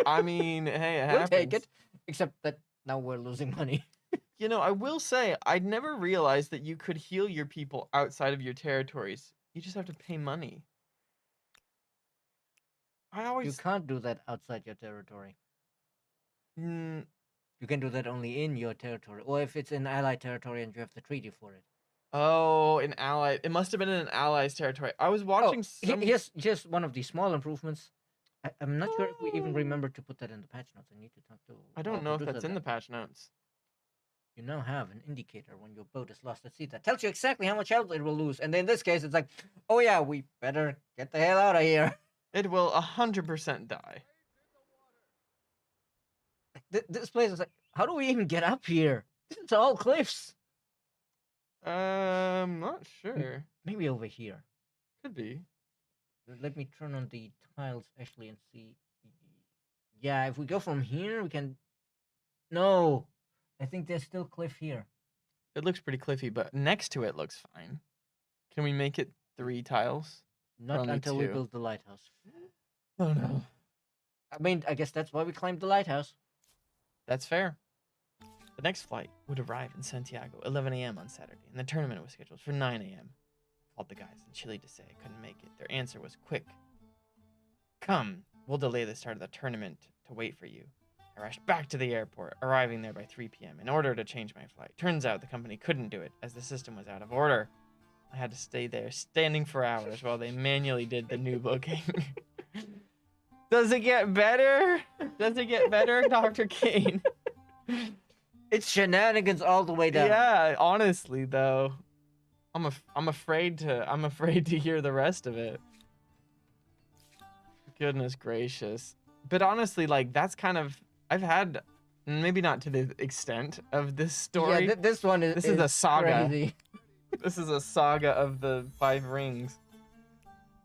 I mean, hey, it We'll happens. take it. Except that now we're losing money. You know, I will say, I'd never realized that you could heal your people outside of your territories. You just have to pay money. You can't do that outside your territory. Mm, You can do that only in your territory, or if it's in allied territory and you have the treaty for it. oh, an ally. It must have been in an ally's territory. I was watching some... Here's one of the small improvements. I'm not sure if we even remember to put that in the patch notes. I need to talk to. I don't know if that's in the patch notes. You now have an indicator when your boat is lost at sea that tells you exactly how much health it will lose. And in this case, it's like, oh yeah, we better get the hell out of here. It will 100% die. This place is like, how do we even get up here? It's all cliffs. Not sure. Maybe over here. Could be. Let me turn on the tiles actually and see. Yeah, if we go from here, we can. No, I think there's still cliff here. It looks pretty cliffy, but next to it looks fine. Can we make it 3 tiles? Not Only until we 2. build the lighthouse. Oh no. I mean, I guess that's why we climbed the lighthouse. That's fair. The next flight would arrive in Santiago 11 a.m. on Saturday, and the tournament was scheduled for 9 a.m. Called the guys in Chile to say I couldn't make it. Their answer was quick. Come, we'll delay the start of the tournament to wait for you. I rushed back to the airport, arriving there by 3 p.m. in order to change my flight. Turns out the company couldn't do it, as the system was out of order. I had to stay there, standing for hours while they manually did the new booking. Does it get better? Does it get better, Dr. Kane? It's shenanigans all the way down. Yeah, honestly though, I'm afraid to hear the rest of it. Goodness gracious. But honestly, like that's kind of I've had maybe not to the extent of this story. Yeah, this one is. This is a saga. Crazy. This is a saga of the 5 rings.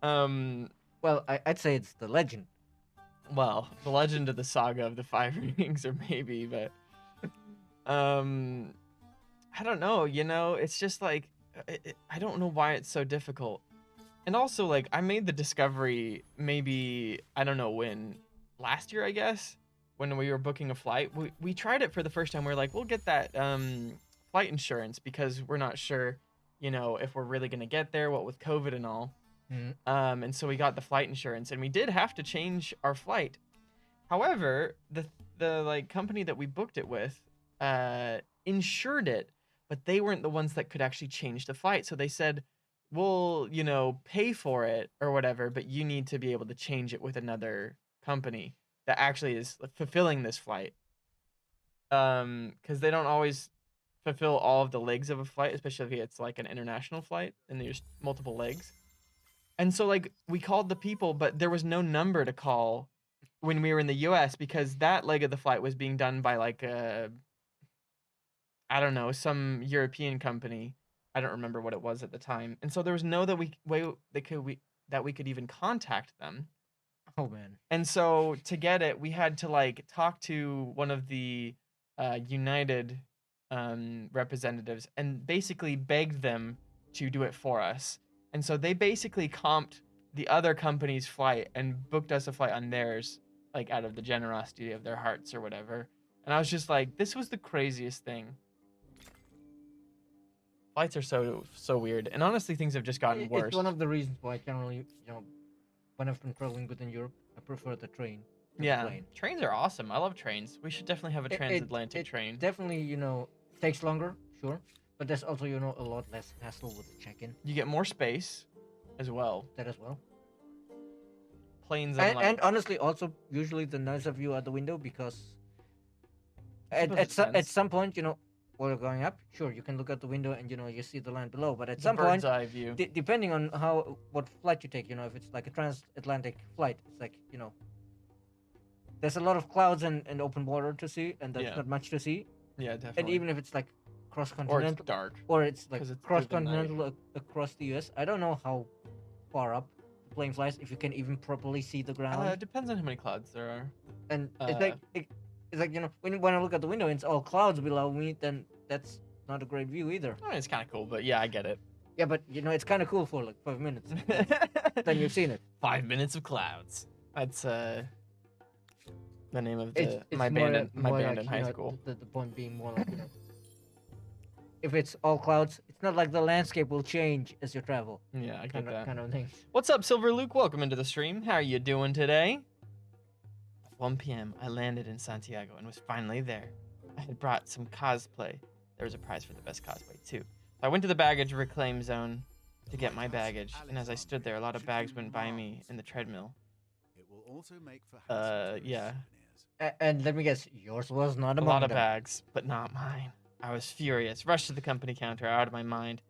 Well, I'd say it's the legend. Well, the legend of the saga of the 5 rings, or maybe, but I don't know. You know, it's just like I don't know why it's so difficult. And also, like, I made the discovery maybe I don't know when, last year, I guess, when we were booking a flight. We tried it for the first time. We are like, we'll get that flight insurance because we're not sure, you know, if we're really gonna get there. What with COVID and all. Mm-hmm. And so we got the flight insurance, and we did have to change our flight. However, the like company that we booked it with insured it, but they weren't the ones that could actually change the flight. So they said, we'll, you know, pay for it or whatever, but you need to be able to change it with another company that actually is fulfilling this flight. Because they don't always fulfill all of the legs of a flight, especially if it's like an international flight and there's multiple legs. And so, like, we called the people, but there was no number to call when we were in the U.S. because that leg of the flight was being done by, like, I don't know, some European company. I don't remember what it was at the time. And so there was no way that we could even contact them. Oh, man. And so to get it, we had to, like, talk to one of the United representatives and basically begged them to do it for us. And so they basically comped the other company's flight and booked us a flight on theirs, like out of the generosity of their hearts or whatever. And I was just like, this was the craziest thing. Flights are so weird. And honestly, things have just gotten worse. It's one of the reasons why generally, when I've been traveling within Europe, I prefer the train. Yeah, plane. trains are awesome. I love trains. We should definitely have a transatlantic train. Definitely, takes longer, sure, but there's also, a lot less hassle with the check-in. You get more space as well. That as well. Planes and honestly, also usually the nicer view out the window because at some point, while you're going up, sure, you can look out the window and you see the land below. But at some point, bird's eye view. Depending on what flight you take, if it's like a transatlantic flight, it's like there's a lot of clouds and open water to see, and there's not much to see. Yeah, definitely. And even if it's like cross-continental, or it's dark, or it's like cross-continental across the U.S., I don't know how far up the plane flies if you can even properly see the ground. It depends on how many clouds there are. And it's like when I look out the window and it's all clouds below me, then that's not a great view either. I mean, it's kind of cool, but yeah, I get it. Yeah, but it's kind of cool for like 5 minutes. Then you've seen it. 5 minutes of clouds. That's the name of it's my band in high school. The point being more like if it's all clouds, it's not like the landscape will change as you travel. Yeah, I get that. Kind of thing. What's up, Silver Luke? Welcome into the stream. How are you doing today? At 1 p.m., I landed in Santiago and was finally there. I had brought some cosplay. There was a prize for the best cosplay, too. So I went to the baggage reclaim zone to get my baggage, and as I stood there, a lot of bags went by me in the treadmill. It will also make for yeah. And let me guess, yours was not A among lot of them. bags, but not mine. I was furious, rushed to the company counter, out of my mind.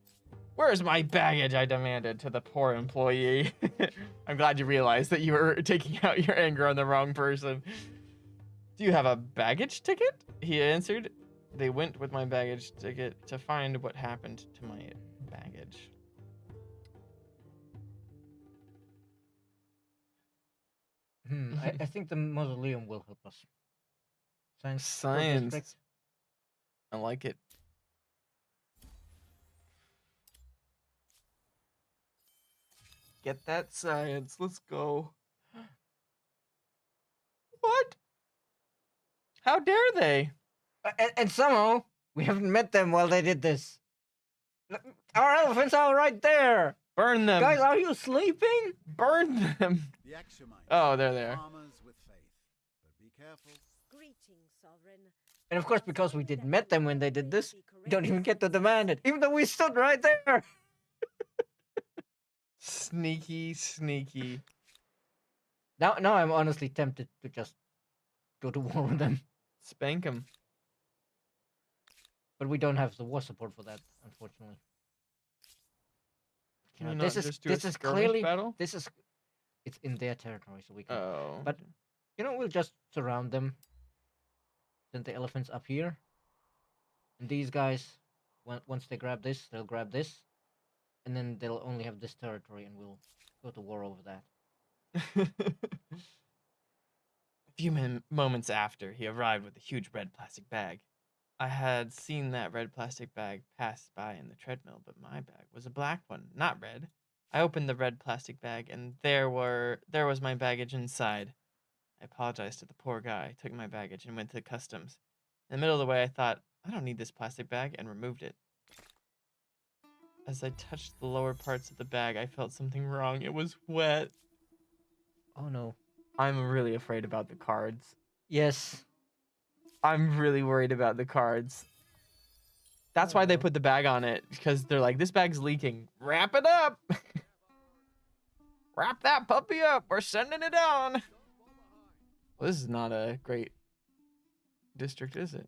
Where's my baggage? I demanded to the poor employee. I'm glad you realized that you were taking out your anger on the wrong person. Do you have a baggage ticket? He answered. They went with my baggage ticket to find what happened to my baggage. I think the mausoleum will help us. Science. I like it. Get that science. Let's go. What? How dare they? And somehow we haven't met them while they did this. Our elephants are right there. Burn them. Guys, are you sleeping? Burn them. the Axumites. Oh, they're there. Farmers with faith. But be careful. Greetings, Sovereign. And of course, because we didn't met them when they did this, we don't even get to demand it, even though we stood right there. Sneaky, sneaky. Now I'm honestly tempted to just go to war with them. Spank them. But we don't have the war support for that, unfortunately. Can we This not is just do a skirmish clearly battle? it's in their territory, so we can. Oh. But we'll just surround them. Send the elephants up here, and these guys, once they grab this, they'll grab this, and then they'll only have this territory, and we'll go to war over that. A few moments after, he arrived with a huge red plastic bag. I had seen that red plastic bag pass by in the treadmill, but my bag was a black one, not red. I opened the red plastic bag, and there was my baggage inside. I apologized to the poor guy, took my baggage, and went to customs. In the middle of the way, I thought, I don't need this plastic bag, and removed it. As I touched the lower parts of the bag, I felt something wrong. It was wet. Oh no. I'm really afraid about the cards. Yes. I'm really worried about the cards. That's why they put the bag on it, because they're like, this bag's leaking. Wrap it up. Wrap that puppy up. We're sending it on. Well, this is not a great district, is it?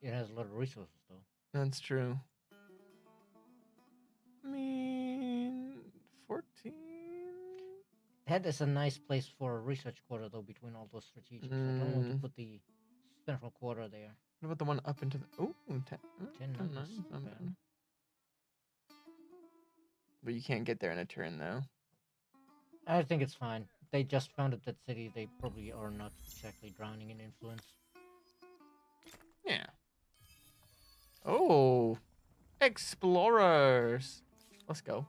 It has a lot of resources, though. That's true. I mean, 14? That is a nice place for a research quarter, though, between all those strategics. I don't want to put the central quarter there. What about the one up into the... Oh, 10. 10 9, numbers, not bad. But you can't get there in a turn, though. I think it's fine. They just founded that city. They probably are not exactly drowning in influence. Yeah. Oh. Explorers. Let's go.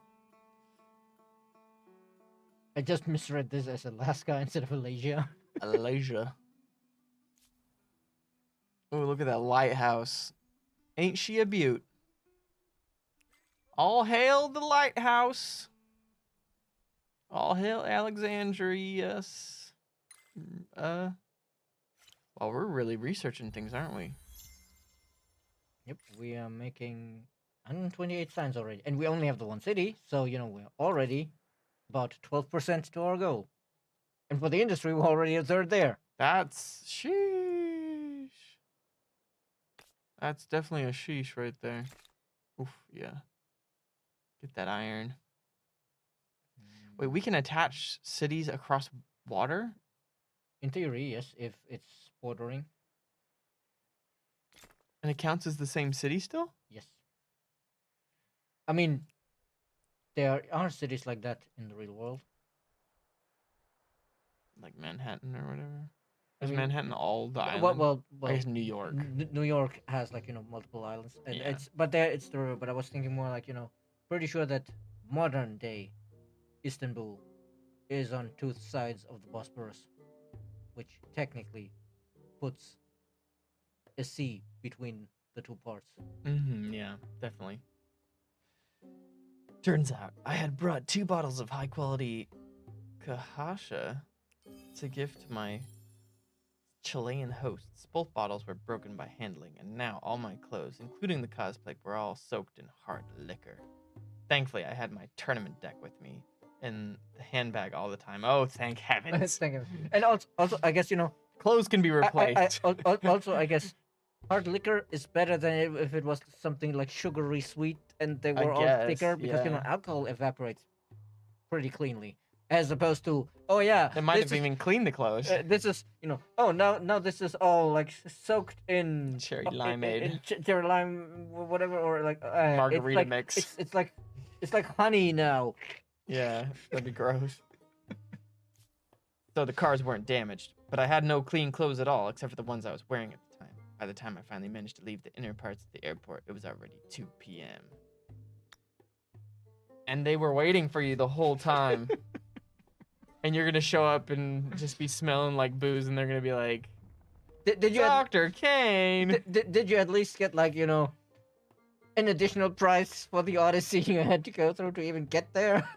I just misread this as Alaska instead of Alasia. Alasia. Oh, look at that lighthouse. Ain't she a beaut? All hail the lighthouse. All hail Alexandria. Well, we're really researching things, aren't we? Yep, we are making 128 signs already, and we only have the one city, so we're already about 12% to our goal. And for the industry, we're already a third there. That's sheesh. That's definitely a sheesh right there. Oof, yeah. Get that iron. Wait, we can attach cities across water? In theory, yes, if it's bordering. And it counts as the same city still? Yes. I mean, there are cities like that in the real world. Like Manhattan or whatever. I Is mean, Manhattan all the island? Well, I guess New York. New York has like multiple islands, and Yeah. but there it's the river. But I was thinking more like pretty sure that modern day Istanbul is on two sides of the Bosporus, which technically puts a sea between the two parts. Yeah, definitely. Turns out I had brought 2 bottles of high quality Kahasha to gift my Chilean hosts. Both bottles were broken by handling, and now all my clothes, including the cosplay, were all soaked in hard liquor. Thankfully, I had my tournament deck with me in the handbag all the time. Oh, thank heavens. Thank you. And also, I guess Clothes can be replaced. also, I guess hard liquor is better than if it was something like sugary sweet and they were all thicker because yeah. alcohol evaporates pretty cleanly, as opposed to It might have even cleaned the clothes. this is now this is all like soaked in Cherry limeade. cherry lime whatever, or like Margarita mix. It's like honey now. Yeah, that'd be gross. So the cars weren't damaged, but I had no clean clothes at all except for the ones I was wearing at the time. By the time I finally managed to leave the inner parts of the airport, it was already 2 p.m. And they were waiting for you the whole time. And you're gonna show up and just be smelling like booze, and they're gonna be like, Did you Dr. Kane? did you at least get like an additional price for the odyssey you had to go through to even get there?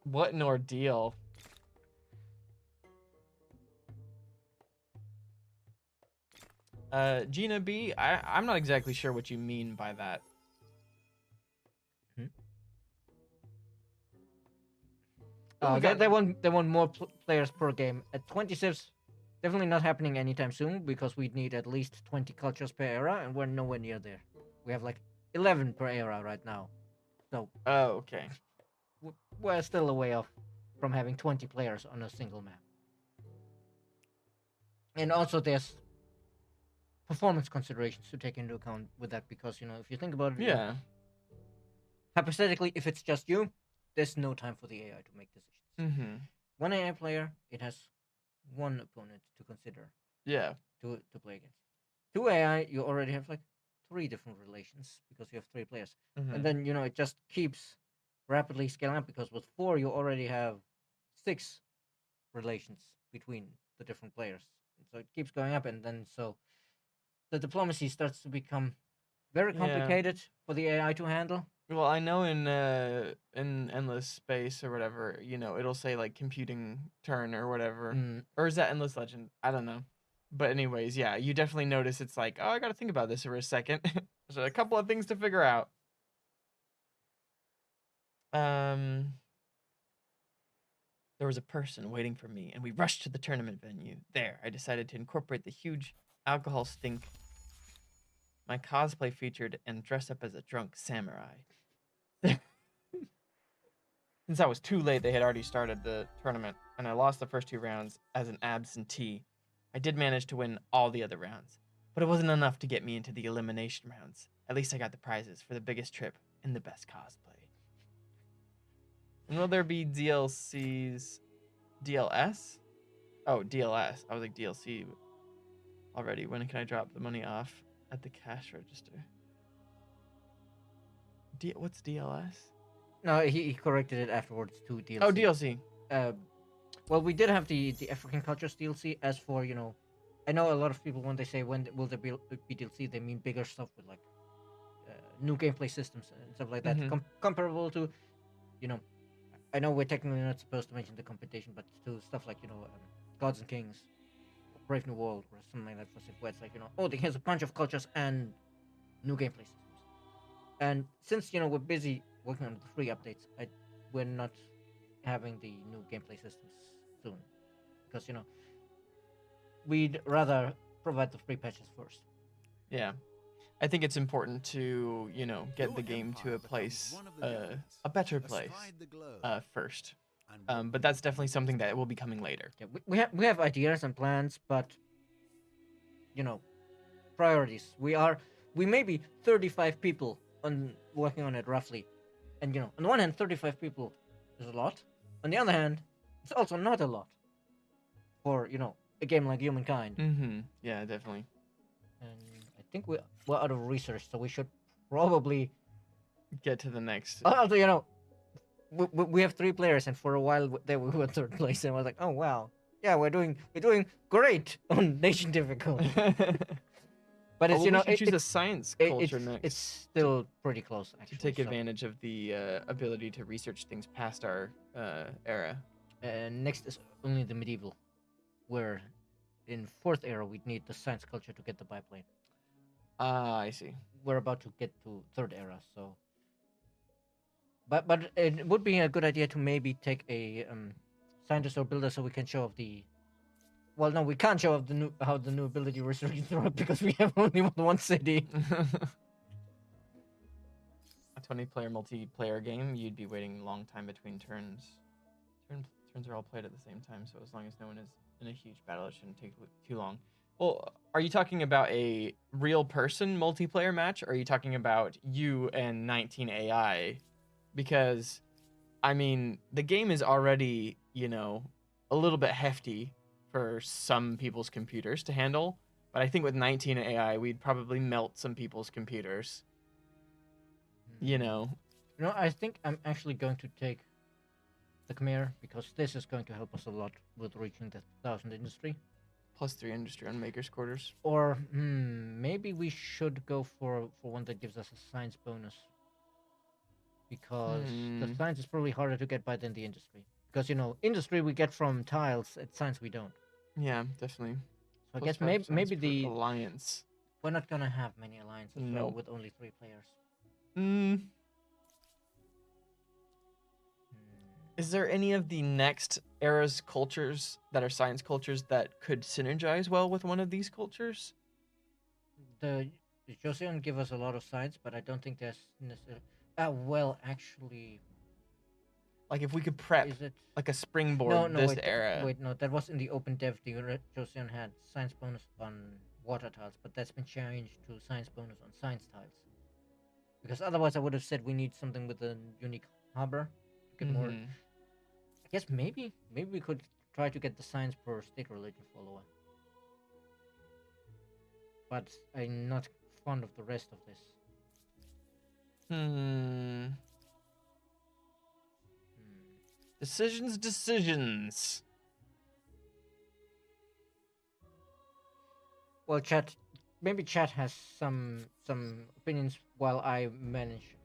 What an ordeal. Gina B, I'm not exactly sure what you mean by that. They want more players per game. At 20 civs, definitely not happening anytime soon because we'd need at least 20 cultures per era, and we're nowhere near there. We have like 11 per era right now. So, okay. We're still a way off from having 20 players on a single map. And also there's performance considerations to take into account with that because, if you think about it, Yeah. Hypothetically, if it's just you, there's no time for the AI to make decisions. Mm-hmm. One AI player, it has one opponent to consider. Yeah. To play against. 2 AI, you already have like 3 different relations because you have 3 players. Mm-hmm. And then, it just keeps rapidly scaling up because with 4, you already have 6 relations between the different players. So it keeps going up, and then so the diplomacy starts to become very complicated for the AI to handle. Well, I know in Endless Space or whatever, it'll say like computing turn or whatever. Or is that Endless Legend? I don't know. But anyways, yeah, you definitely notice it's like, oh, I got to think about this for a second. There's a couple of things to figure out. There was a person waiting for me, and we rushed to the tournament venue. There, I decided to incorporate the huge alcohol stink my cosplay featured and dress up as a drunk samurai. Since I was too late, they had already started the tournament, and I lost the first 2 rounds as an absentee. I did manage to win all the other rounds, but it wasn't enough to get me into the elimination rounds. At least I got the prizes for the biggest trip and the best cosplay. And will there be DLCs? DLS? Oh, DLS. I was like DLC already. When can I drop the money off at the cash register? What's DLS? No, he corrected it afterwards to DLC. Oh, DLC. well, we did have the African cultures DLC. As for I know a lot of people when they say when will there be DLC, they mean bigger stuff with like new gameplay systems and stuff like that, Mhm. comparable to you know. I know we're technically not supposed to mention the competition, but to stuff like Gods and Kings, Brave New World, or something like that for Civ, where it's like oh, here's a bunch of cultures and new gameplay systems. And since we're busy working on the free updates, we're not having the new gameplay systems soon because we'd rather provide the free patches first. Yeah. I think it's important to, get Your the game to empire a becomes place, one of the giants a better place, astride the globe, first. and But that's definitely something that will be coming later. Yeah, we have ideas and plans, but priorities. We may be 35 people on working on it roughly, and on the one hand, 35 people is a lot. On the other hand, it's also not a lot for a game like Humankind. Mm-hmm. Yeah, definitely. And I think we're out of research, so we should probably Get to the next. also we have 3 players, and for a while there we were third place, and I was like, oh wow, yeah, we're doing great on nation difficulty. But it's Oh, well, we should choose a science culture next. it's still pretty close actually. To take so, advantage of the ability to research things past our era. next is only the medieval, where in 4th era we'd need the science culture to get the biplane. Ah, I see. We're about to get to 3rd era, so. But it would be a good idea to maybe take a scientist or builder so we can show off the. Well, no, we can't show off how the new ability restrictions work because we have only one city. A 20-player multiplayer game, you'd be waiting a long time between turns. Turns are all played at the same time, so as long as no one is in a huge battle, it shouldn't take too long. Well, are you talking about a real person multiplayer match, or are you talking about you and 19 AI? Because, I mean, the game is already, a little bit hefty for some people's computers to handle. But I think with 19 AI, we'd probably melt some people's computers. I think I'm actually going to take the Khmer because this is going to help us a lot with reaching the 1,000 industry. +3 industry on Maker's Quarters. Or maybe we should go for one that gives us a science bonus. Because the science is probably harder to get by than the industry. Because industry we get from tiles, at science we don't. Yeah, definitely. So I guess maybe the alliance. We're not gonna have many alliances Nope. with only 3 players. Is there any of the next era's cultures that are science cultures that could synergize well with one of these cultures? The Joseon give us a lot of science, but I don't think there's necessarily. Well, actually, Like if we could prep is it? like a springboard No, this wait, era. wait, no, that was in the open dev. The Joseon had science bonus on water tiles, but that's been changed to science bonus on science tiles. Because otherwise, I would have said we need something with a unique harbor to get more. Mhm. I guess maybe we could try to get the science per state religion follower. But I'm not fond of the rest of this. Decisions. Well, maybe chat has some opinions while I manage,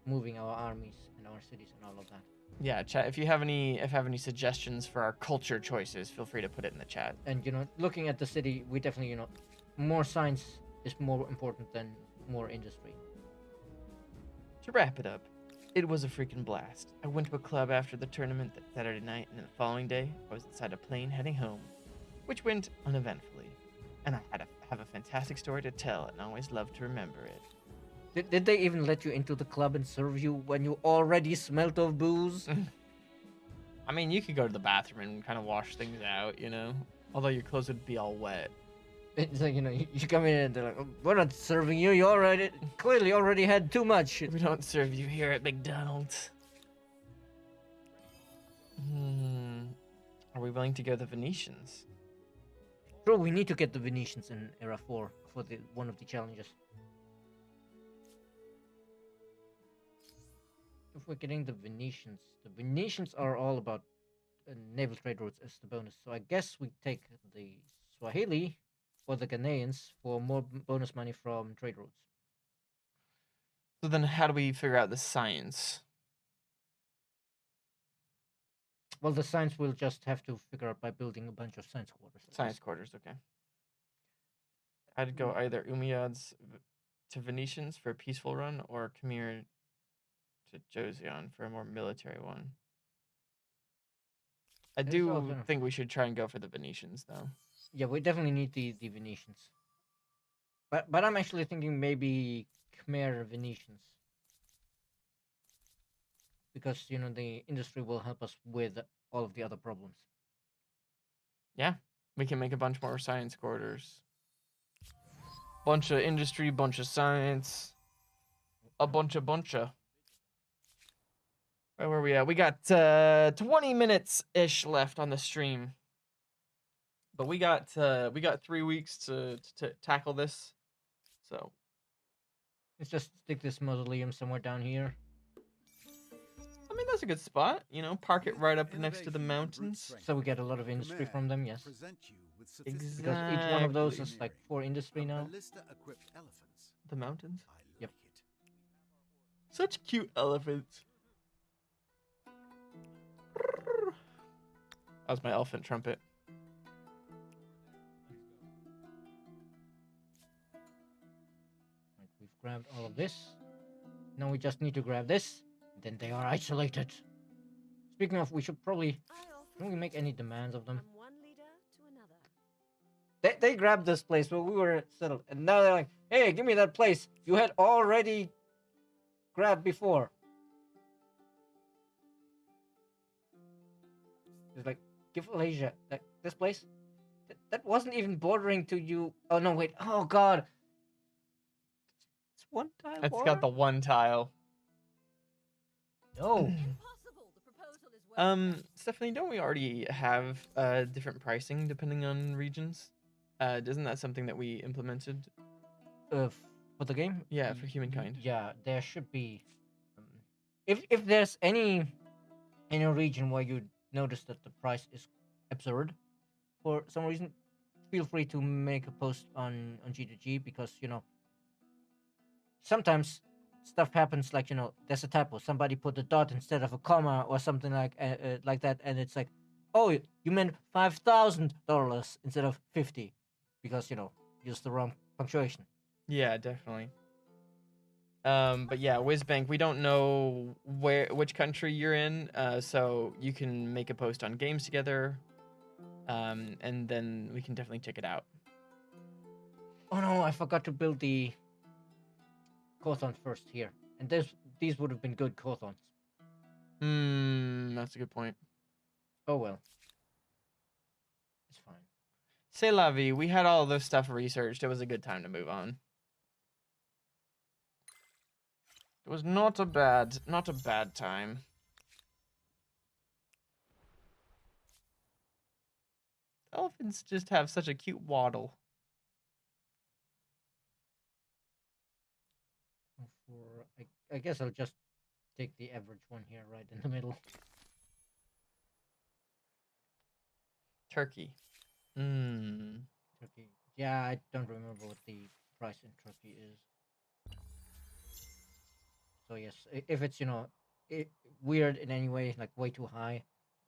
moving our armies and our cities and all of that. Yeah, chat. If you have any suggestions for our culture choices, feel free to put it in the chat. And looking at the city, we definitely more science is more important than more industry. To wrap it up, it was a freaking blast. I went to a club after the tournament that Saturday night, and the following day, I was inside a plane heading home, which went uneventfully. And I have a fantastic story to tell, and I always love to remember it. Did they even let you into the club and serve you when you already smelt of booze? I mean, you could go to the bathroom and kind of wash things out, Although your clothes would be all wet. It's like, you come in and they're like, oh, we're not serving you. You clearly already had too much. We don't serve you here at McDonald's. Are we willing to go the Venetians? Bro, we need to get the Venetians in Era 4 for one of the challenges. If we're getting the Venetians are all about naval trade routes as the bonus. So I guess we take the Swahili or the Ghanaians for more bonus money from trade routes. So then how do we figure out the science? Well, the science we'll just have to figure out by building a bunch of science quarters. I Science guess. quarters, okay. I'd go either Umayyads to Venetians for a peaceful run or Khmer to Joseon for a more military one. I There's do also- think we should try and go for the Venetians, though. Yeah, we definitely need the Venetians. But I'm actually thinking maybe Khmer Venetians. Because, you know, the industry will help us with all of the other problems. Yeah, we can make a bunch more science quarters. Bunch of industry, bunch of science. A bunch of. Where were we at? We got 20 minutes-ish left on the stream. But we got 3 weeks to tackle this. So Let's just stick this mausoleum somewhere down here. I mean, that's a good spot. You know, park it right up next to the mountains. So we get a lot of industry from them, yes. Exactly. Because each one of those is like 4 industry now. The mountains? Yep. Such cute elephants. That was my elephant trumpet. Right, we've grabbed all of this. Now we just need to grab this. Then they are isolated. Speaking of, we should probably... Can we make any demands of them? From one leader to another. They grabbed this place where we were settled. And now they're like, hey, give me that place you had already grabbed before. It's like, give Malaysia this place. That wasn't even bordering to you. Oh, no, wait. Oh, God. It's one tile It's border? got the one tile. No. Impossible. The proposal is well Stephanie, don't we already have different pricing depending on regions? Isn't that something that we implemented? For the game? Yeah, for humankind. Yeah, there should be. If there's any region where you notice that the price is absurd for some reason, feel free to make a post on G2G because, you know, sometimes stuff happens like, you know, there's a typo. Somebody put a dot instead of a comma or something like that, and it's like, oh, you meant $5,000 instead of 50 because, you know, used the wrong punctuation. Yeah, definitely. But yeah, WizBank, we don't know which country you're in, so you can make a post on Games Together, and then we can definitely check it out. Oh no, I forgot to build the Cothons first here, and these would have been good Cothons. That's a good point. Oh well, it's fine. C'est la vie. We had all this stuff researched. It was a good time to move on. It was not a bad time. Elephants just have such a cute waddle. I guess I'll just take the average one here, right in the middle. Turkey. Turkey. Yeah, I don't remember what the price in Turkey is. So yes, if it's, you know, weird in any way, like way too high,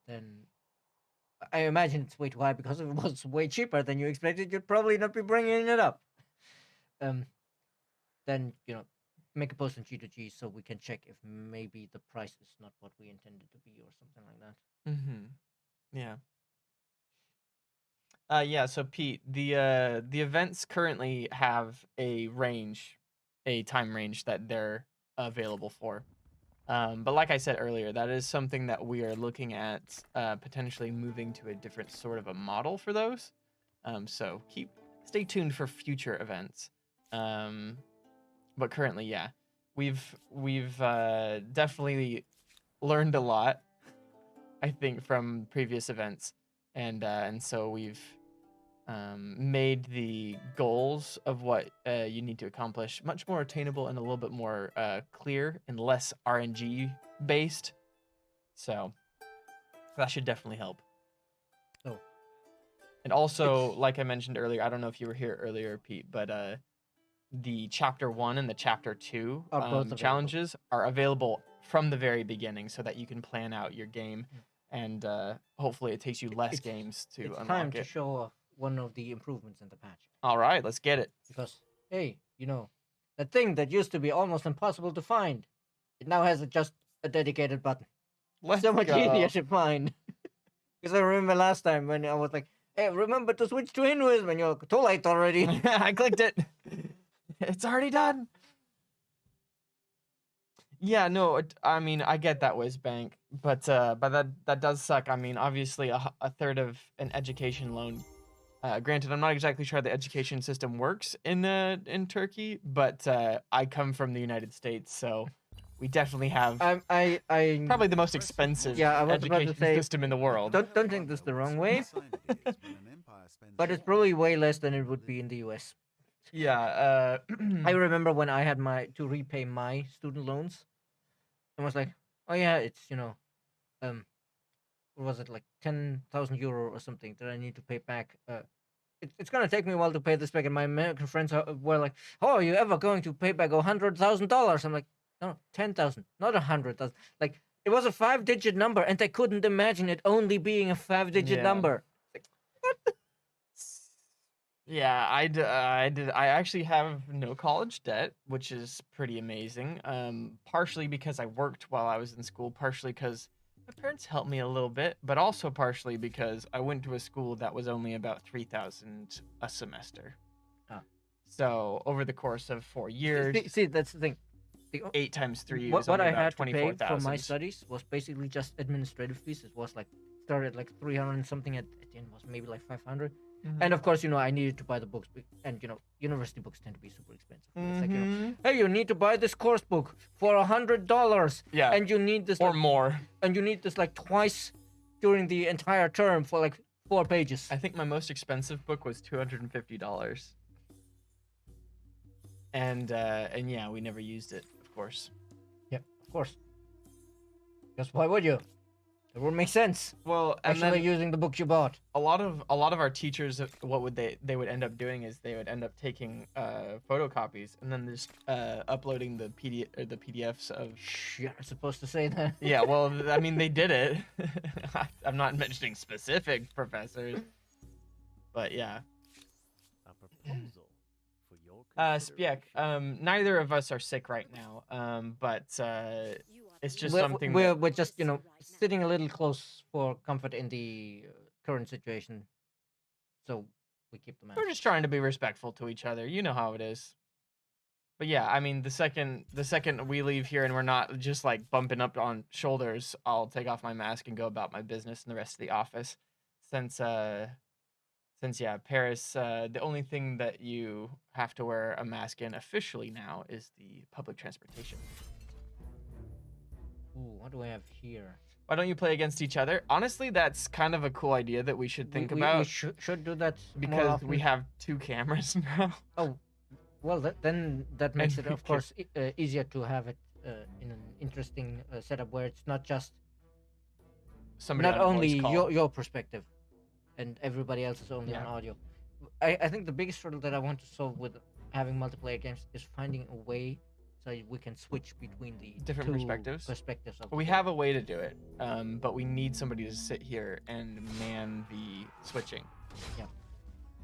then I imagine it's way too high because if it was way cheaper than you expected, you'd probably not be bringing it up. Then, you know, make a post on G2G so we can check if maybe the price is not what we intended to be or something like that. Yeah. Yeah, so Pete, the events currently have a time range that they're available for. But like I said earlier, that is something that we are looking at potentially moving to a different sort of a model for those. So stay tuned for future events. But currently, yeah, we've definitely learned a lot, I think, from previous events, and so we've made the goals of what you need to accomplish much more attainable and a little bit more clear and less RNG based. So That should definitely help. So, And also, it's- like I mentioned earlier, I don't know if you were here earlier, Pete, but the chapter 1 and the chapter 2 Are both available. challenges are available from the very beginning so that you can plan out your game, and hopefully it takes you less It's- games to it's unlock time it. to show off one of the improvements in the patch. All right, let's get it. Because, hey, that thing that used to be almost impossible to find, it now has just a dedicated button. Let's So much go. easier to find. Because I remember last time when I was like, hey, remember to switch to Hinduism, and you're like, too late already. I clicked it. It's already done. Yeah, no, I mean, I get that, Wizbank, but that does suck. I mean, obviously, a third of an education loan. Granted, I'm not exactly sure how the education system works in Turkey, but I come from the United States, so we definitely have I probably the most expensive Yeah, I was about to education say, system in the world. don't think this the wrong way, but it's probably way less than it would be in the US. Yeah. I remember when I had to repay my student loans, I was like, oh yeah, it's what was it, like 10,000 euro or something that I need to pay back. It's gonna take me a while to pay this back, and my American friends were like, "Oh, are you ever going to pay back $100,000?" I'm like, "No, 10,000, not 100,000." Like it was a 5-digit number, and they couldn't imagine it only being a 5-digit Yeah. number. Yeah, I actually have no college debt, which is pretty amazing. Partially because I worked while I was in school, partially because my parents helped me a little bit, but also partially because I went to a school that was only about 3,000 a semester. Ah. So over the course of 4 years, See, that's the thing. 8 times 3 What was only I about had to pay for 24,000. my studies was basically just administrative fees. It was like started like 300 and something, at the end was maybe like 500. Mhm. And of course, I needed to buy the books, and university books tend to be super expensive. It's like, Mhm. hey, you need to buy this course book for $100. Yeah. And you need this Or like, more. and you need this like twice during the entire term for like 4 pages. I think my most expensive book was $250. And yeah, we never used it, of course. Yeah, of course. Because why would you? It would make sense. Well, and Actually, then using the books you bought. a lot of our teachers, what would they would end up doing is they would end up taking photocopies and then just uploading the PDFs of. Shh, you're supposed to say that. Yeah, well, I mean they did it. I'm not mentioning specific professors, but yeah. A proposal for your Spiek, neither of us are sick right now, but it's just we're, something. we're just sitting a little close for comfort in the current situation, so we keep the mask. We're just trying to be respectful to each other. You know how it is. But yeah, I mean, the second we leave here and we're not just like bumping up on shoulders, I'll take off my mask and go about my business in the rest of the office. Since yeah, Paris, the only thing that you have to wear a mask in officially now is the public transportation. Ooh, what do I have here? Why don't you play against each other? Honestly, that's kind of a cool idea that we should think We about should do that more because we often. have 2 cameras now. Oh, well, then that makes it, we of course, easier to have it in an interesting setup where it's not just Somebody not on a voice only call. your perspective, and everybody else is only on Yeah. audio. I think the biggest struggle that I want to solve with having multiplayer games is finding a way so we can switch between the Different two perspectives? of We the have a way to do it, but we need somebody to sit here and man the switching. game.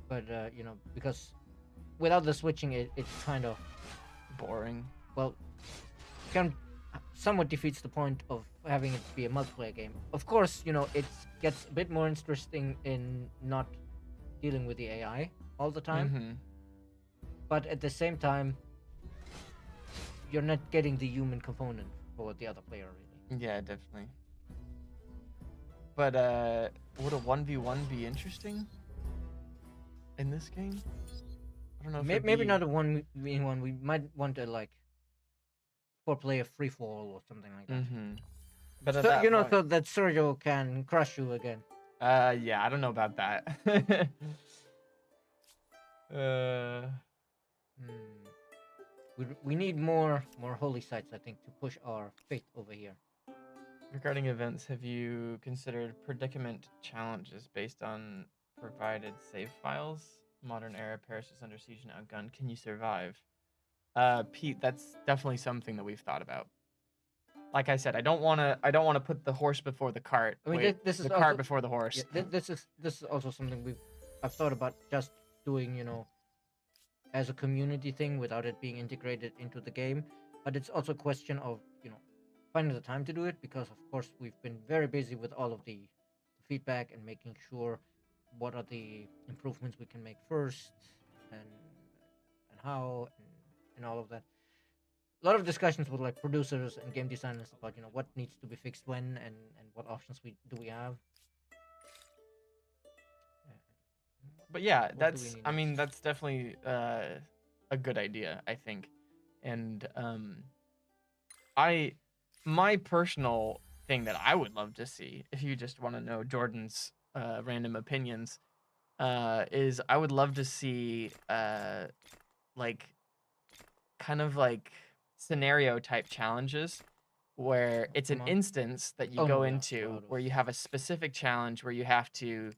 But because without the switching, it's kind of, Boring. well, can somewhat defeats the point of having it be a multiplayer game. Of course, it gets a bit more interesting in not dealing with the AI all the time, Mhm. but at the same time, you're not getting the human component for the other player, really. Yeah, definitely. But would a 1v1 be interesting in this game? I don't know if it'd Maybe be- not a 1v1. We might want a like 4-player free for all or something like that. Mhm. But at So, that point, so that Sergio can crush you again. yeah, I don't know about that. Hmm. We need more holy sites, I think, to push our faith over here. Regarding events, have you considered predicament challenges based on provided save files? Modern era, Paris is under siege and outgunned. Can you survive? Pete, that's definitely something that we've thought about. Like I said, I don't want to put the horse before the cart. I mean, Wait, this is the also, cart before the horse. yeah, this is also something I've thought about just doing, as a community thing without it being integrated into the game. But it's also a question of, finding the time to do it, because of course we've been very busy with all of the feedback and making sure what are the improvements we can make first, and how, and all of that. A lot of discussions with like producers and game designers about what needs to be fixed when, and what options we have. But yeah, What do we need I mean, next? that's definitely a good idea, I think. And my personal thing that I would love to see, if you just want to know Jordan's random opinions, is I would love to see like kind of like scenario type challenges where it's an Come on. instance that you Oh, go no, yeah, into out where of- you have a specific challenge where you have to,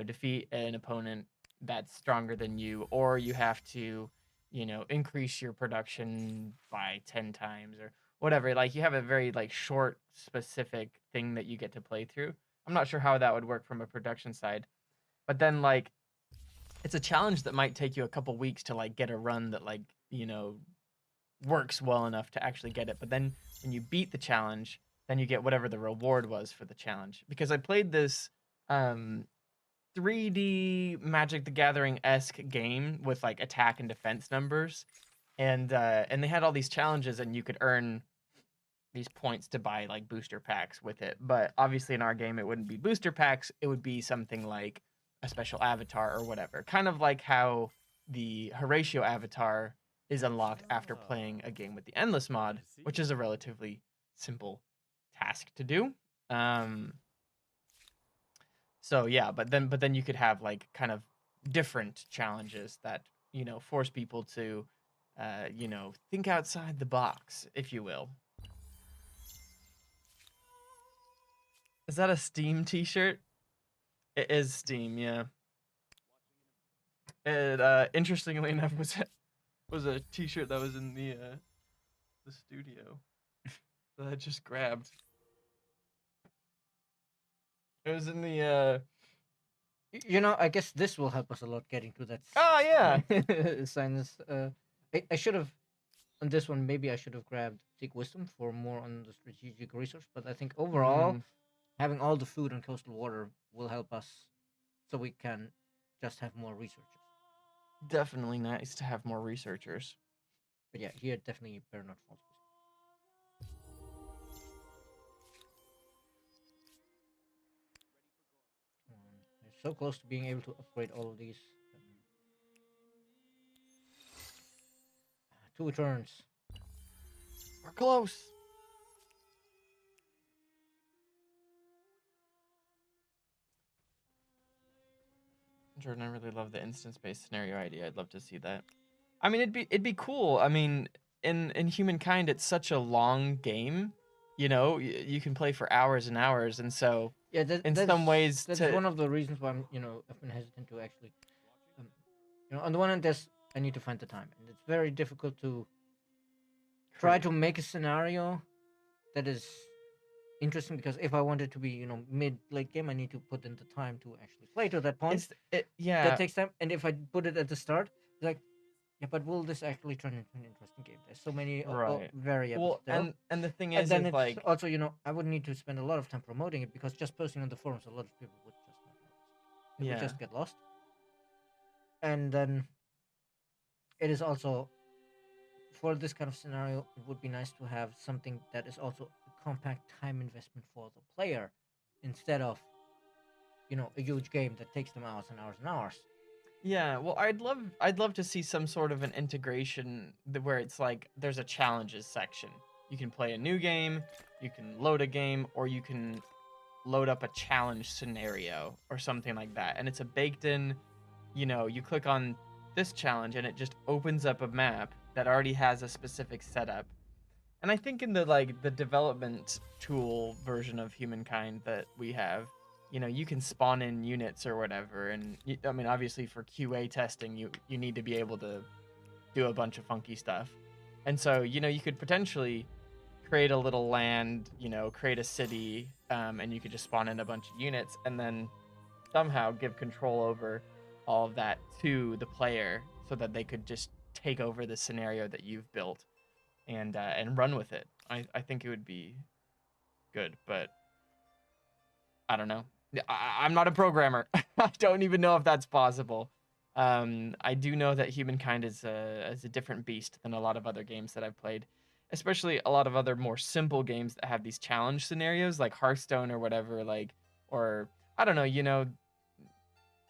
defeat an opponent that's stronger than you, or you have to, increase your production by 10 times or whatever. Like you have a very like short specific thing that you get to play through. I'm not sure how that would work from a production side. But then like it's a challenge that might take you a couple weeks to like get a run that like, works well enough to actually get it. But then when you beat the challenge, then you get whatever the reward was for the challenge. Because I played this 3D Magic the Gathering-esque game with like attack and defense numbers. And they had all these challenges and you could earn these points to buy like booster packs with it. But obviously in our game it wouldn't be booster packs, it would be something like a special avatar or whatever. Kind of like how the Horatio avatar is unlocked after playing a game with the Endless mod, which is a relatively simple task to do. So yeah, but then you could have like kind of different challenges that, force people to think outside the box, if you will. Is that a Steam t-shirt? It is Steam, yeah. It interestingly enough was a t-shirt that was in the studio that I just grabbed. It was in the I guess this will help us a lot getting to that. Oh yeah. Sinus. I should have on this one. Maybe I should have grabbed Seek Wisdom for more on the strategic research. But I think overall, having all the food and coastal water will help us, so we can just have more researchers. Definitely nice to have more researchers. But yeah, here definitely better not false wisdom. We're so close to being able to upgrade all of these. 2 turns. We're close. Jordan, I really love the instance-based scenario idea. I'd love to see that. I mean, it'd be cool. I mean, in Humankind, it's such a long game. You can play for hours and hours, and so Yeah, in some ways, that's one of the reasons why I've been hesitant to actually, on the one hand, I need to find the time, and it's very difficult to try to make a scenario that is interesting, because if I want it to be mid late game, I need to put in the time to actually play to that point. That takes time, and if I put it at the start, it's like, yeah, but will this actually turn into an interesting game? There's so many variables. Well, and the thing and is, then it's like also I would need to spend a lot of time promoting it, because just posting on the forums, a lot of people would just not notice. It would just get lost. And then it is also, for this kind of scenario, it would be nice to have something that is also a compact time investment for the player, instead of a huge game that takes them hours and hours and hours. Yeah, well, I'd love to see some sort of an integration where it's like there's a challenges section. You can play a new game, you can load a game, or you can load up a challenge scenario or something like that. And it's a baked in, you click on this challenge and it just opens up a map that already has a specific setup. And I think in the development tool version of Humankind that we have, you can spawn in units or whatever, and I mean, obviously for QA testing, you need to be able to do a bunch of funky stuff, and so you could potentially create a little land, create a city, and you could just spawn in a bunch of units, and then somehow give control over all of that to the player, so that they could just take over the scenario that you've built and run with it. I think it would be good, but I don't know. I'm not a programmer. I don't even know if that's possible. I do know that Humankind is a different beast than a lot of other games that I've played, especially a lot of other more simple games that have these challenge scenarios like Hearthstone or whatever, or I don't know,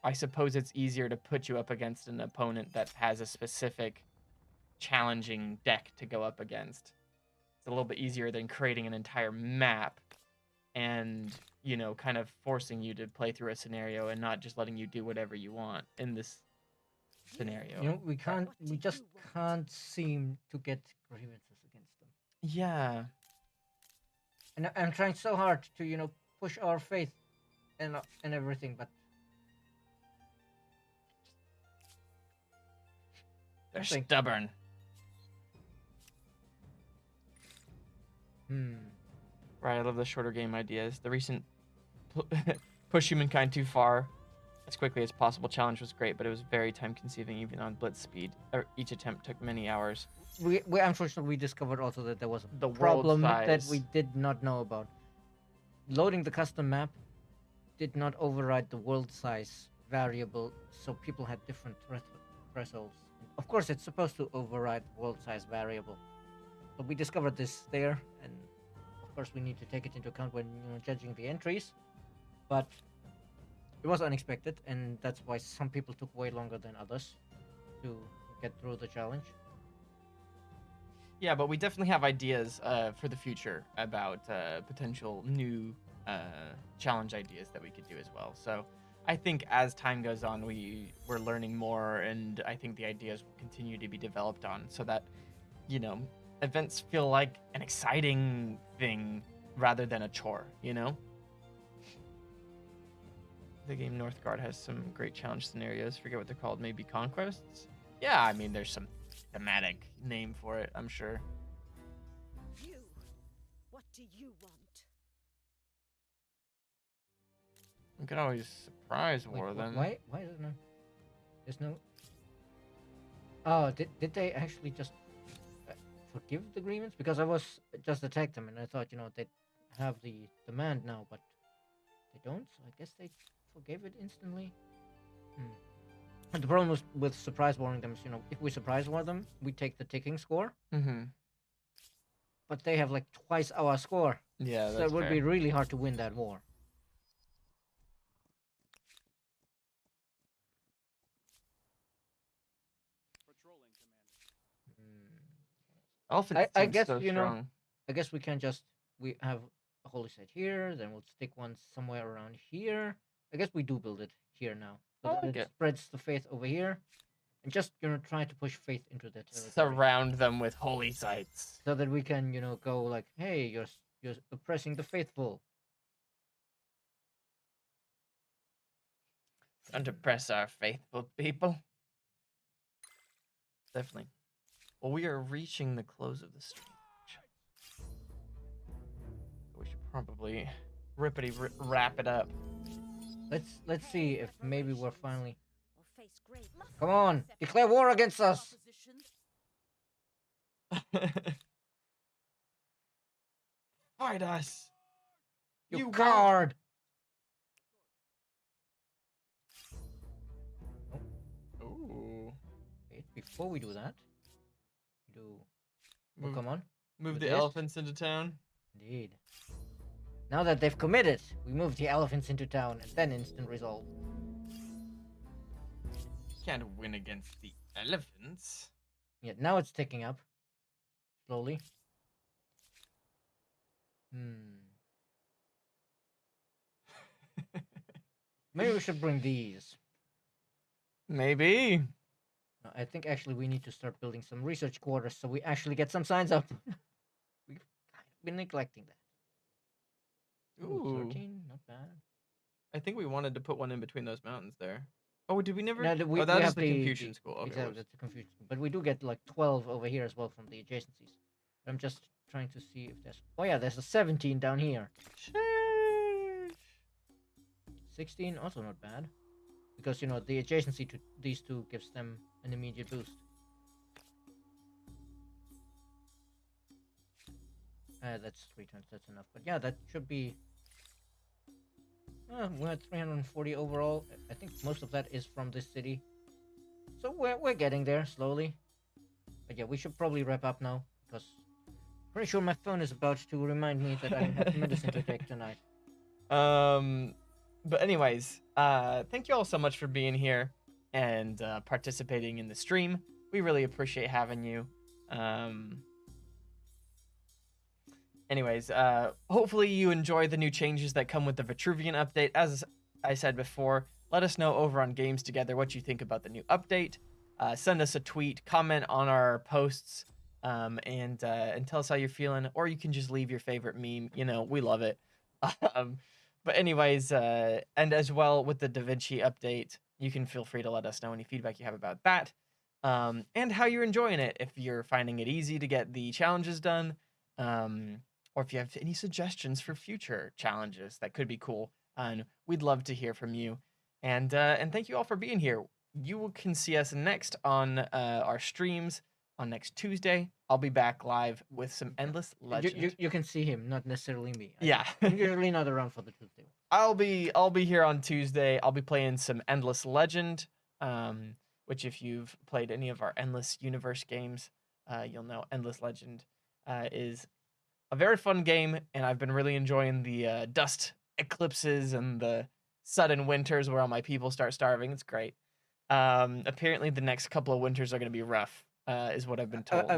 I suppose it's easier to put you up against an opponent that has a specific challenging deck to go up against. It's a little bit easier than creating an entire map and kind of forcing you to play through a scenario and not just letting you do whatever you want in this scenario. We just can't seem to get grievances against them. Yeah. And I'm trying so hard to push our faith and everything, but they're stubborn. Right, I love the shorter game ideas. The recent push Humankind too far as quickly as possible challenge was great, but it was very time-consuming even on blitz speed. Each attempt took many hours. We unfortunately discovered also that there was The a world problem that size. we did not know about. Loading the custom map did not override the world size variable, so people had different thresholds. Of course, it's supposed to override the world size variable, but we discovered this there, and of course we need to take it into account when judging the entries. But it was unexpected, and that's why some people took way longer than others to get through the challenge. Yeah, but we definitely have ideas for the future about potential new challenge ideas that we could do as well. So I think as time goes on, we're learning more, and I think the ideas will continue to be developed on, so that events feel like an exciting thing rather than a chore. The game Northgard has some great challenge scenarios. Forget what they're called. Maybe Conquests? Yeah, I mean, there's some thematic name for it, I'm sure. You. What do you want? We could always surprise Wait, war them. Why is it no? There's no. Oh, did they actually just forgive the grievance? Because I was just attacked them, and I thought they'd have the demand now, but they don't. So I guess they forgave it instantly. And the problem with surprise warring them is, if we surprise war them, we take the ticking score. Mm-hmm. But they have like twice our score. Yeah, so that's it would fair. be really hard to win that war. Elephant I seems guess so strong. I guess we can we have a holy site here, then we'll stick one somewhere around here. I guess we do build it here now. So I that like it it. spreads the faith over here. And just try to push faith into that territory. Surround them with holy sites. So that we can, go like, hey, you're oppressing the faithful. Don't oppress our faithful people. Definitely. Well, we are reaching the close of the stream. We should probably wrap it up. Let's see if maybe we're finally. Or face grave Come on, declare war against us. Fight us. You coward. Ooh. Wait, before we do that, oh, Move, come on. move With the this? elephants into town. Indeed. Now that they've committed, we move the elephants into town and then instant resolve. Can't win against the elephants. Yeah, now it's ticking up. Slowly. Maybe we should bring these. Maybe. No, I think actually we need to start building some research quarters so we actually get some signs up. been neglecting that. Ooh. 13, not bad. I think we wanted to put one in between those mountains there. Oh, did we never? No, Oh, that is the Confucian school. Okay, exactly, whoops. that's the Confucian school. But we do get like 12 over here as well from the adjacencies. I'm just trying to see if there's. Oh yeah, there's a 17 down here. Sheesh. 16, also not bad. Because, you know, the adjacency to these two gives them an immediate boost. That's 3 turns, that's enough. But yeah, that should be... we're at 340 overall. I think most of that is from this city. So we're getting there, slowly. But yeah, we should probably wrap up now. Because I'm pretty sure my phone is about to remind me that I have medicine to take tonight. But anyways, thank you all so much for being here and participating in the stream. We really appreciate having you. Anyways, hopefully you enjoy the new changes that come with the Vitruvian update. As I said before, let us know over on Games Together what you think about the new update. Send us a tweet, comment on our posts, and tell us how you're feeling. Or you can just leave your favorite meme. You know, we love it. But anyways, and as well with the Da Vinci update, you can feel free to let us know any feedback you have about that, and how you're enjoying it. If you're finding it easy to get the challenges done, or if you have any suggestions for future challenges that could be cool, and we'd love to hear from you. And thank you all for being here. You can see us next on our streams on next Tuesday. I'll be back live with some Endless Legend. You can see him, not necessarily me. Yeah. I'm usually not around for the Tuesday. I'll be here on Tuesday. I'll be playing some Endless Legend, which if you've played any of our Endless Universe games, you'll know Endless Legend is a very fun game, and I've been really enjoying the dust eclipses and the sudden winters where all my people start starving. It's great. Apparently the next couple of winters are going to be rough, is what I've been told.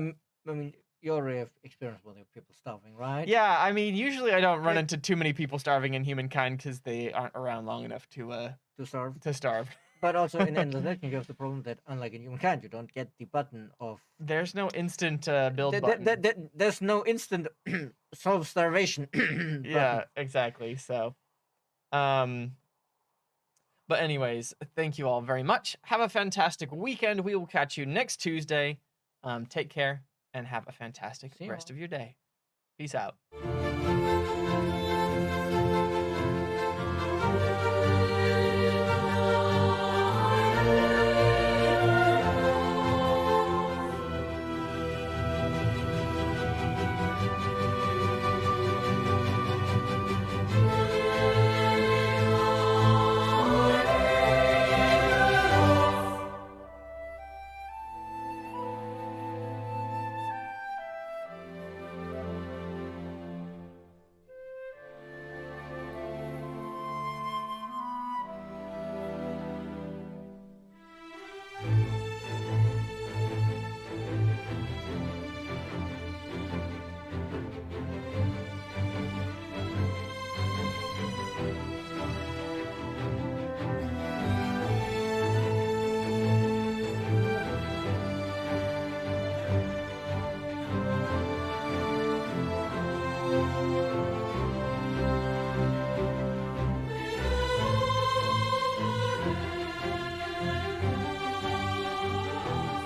I mean, you already have experience with your people starving, right? Yeah, I mean, usually I don't run into too many people starving in Humankind because they aren't around long enough to starve. To starve. But also in Endless Legend, you have the problem that, unlike in Humankind, you don't get the button of. There's no instant build button. There's no instant solve starvation. Yeah, exactly. So, but anyways, thank you all very much. Have a fantastic weekend. We will catch you next Tuesday. Take care and have a fantastic rest of your day. Peace out.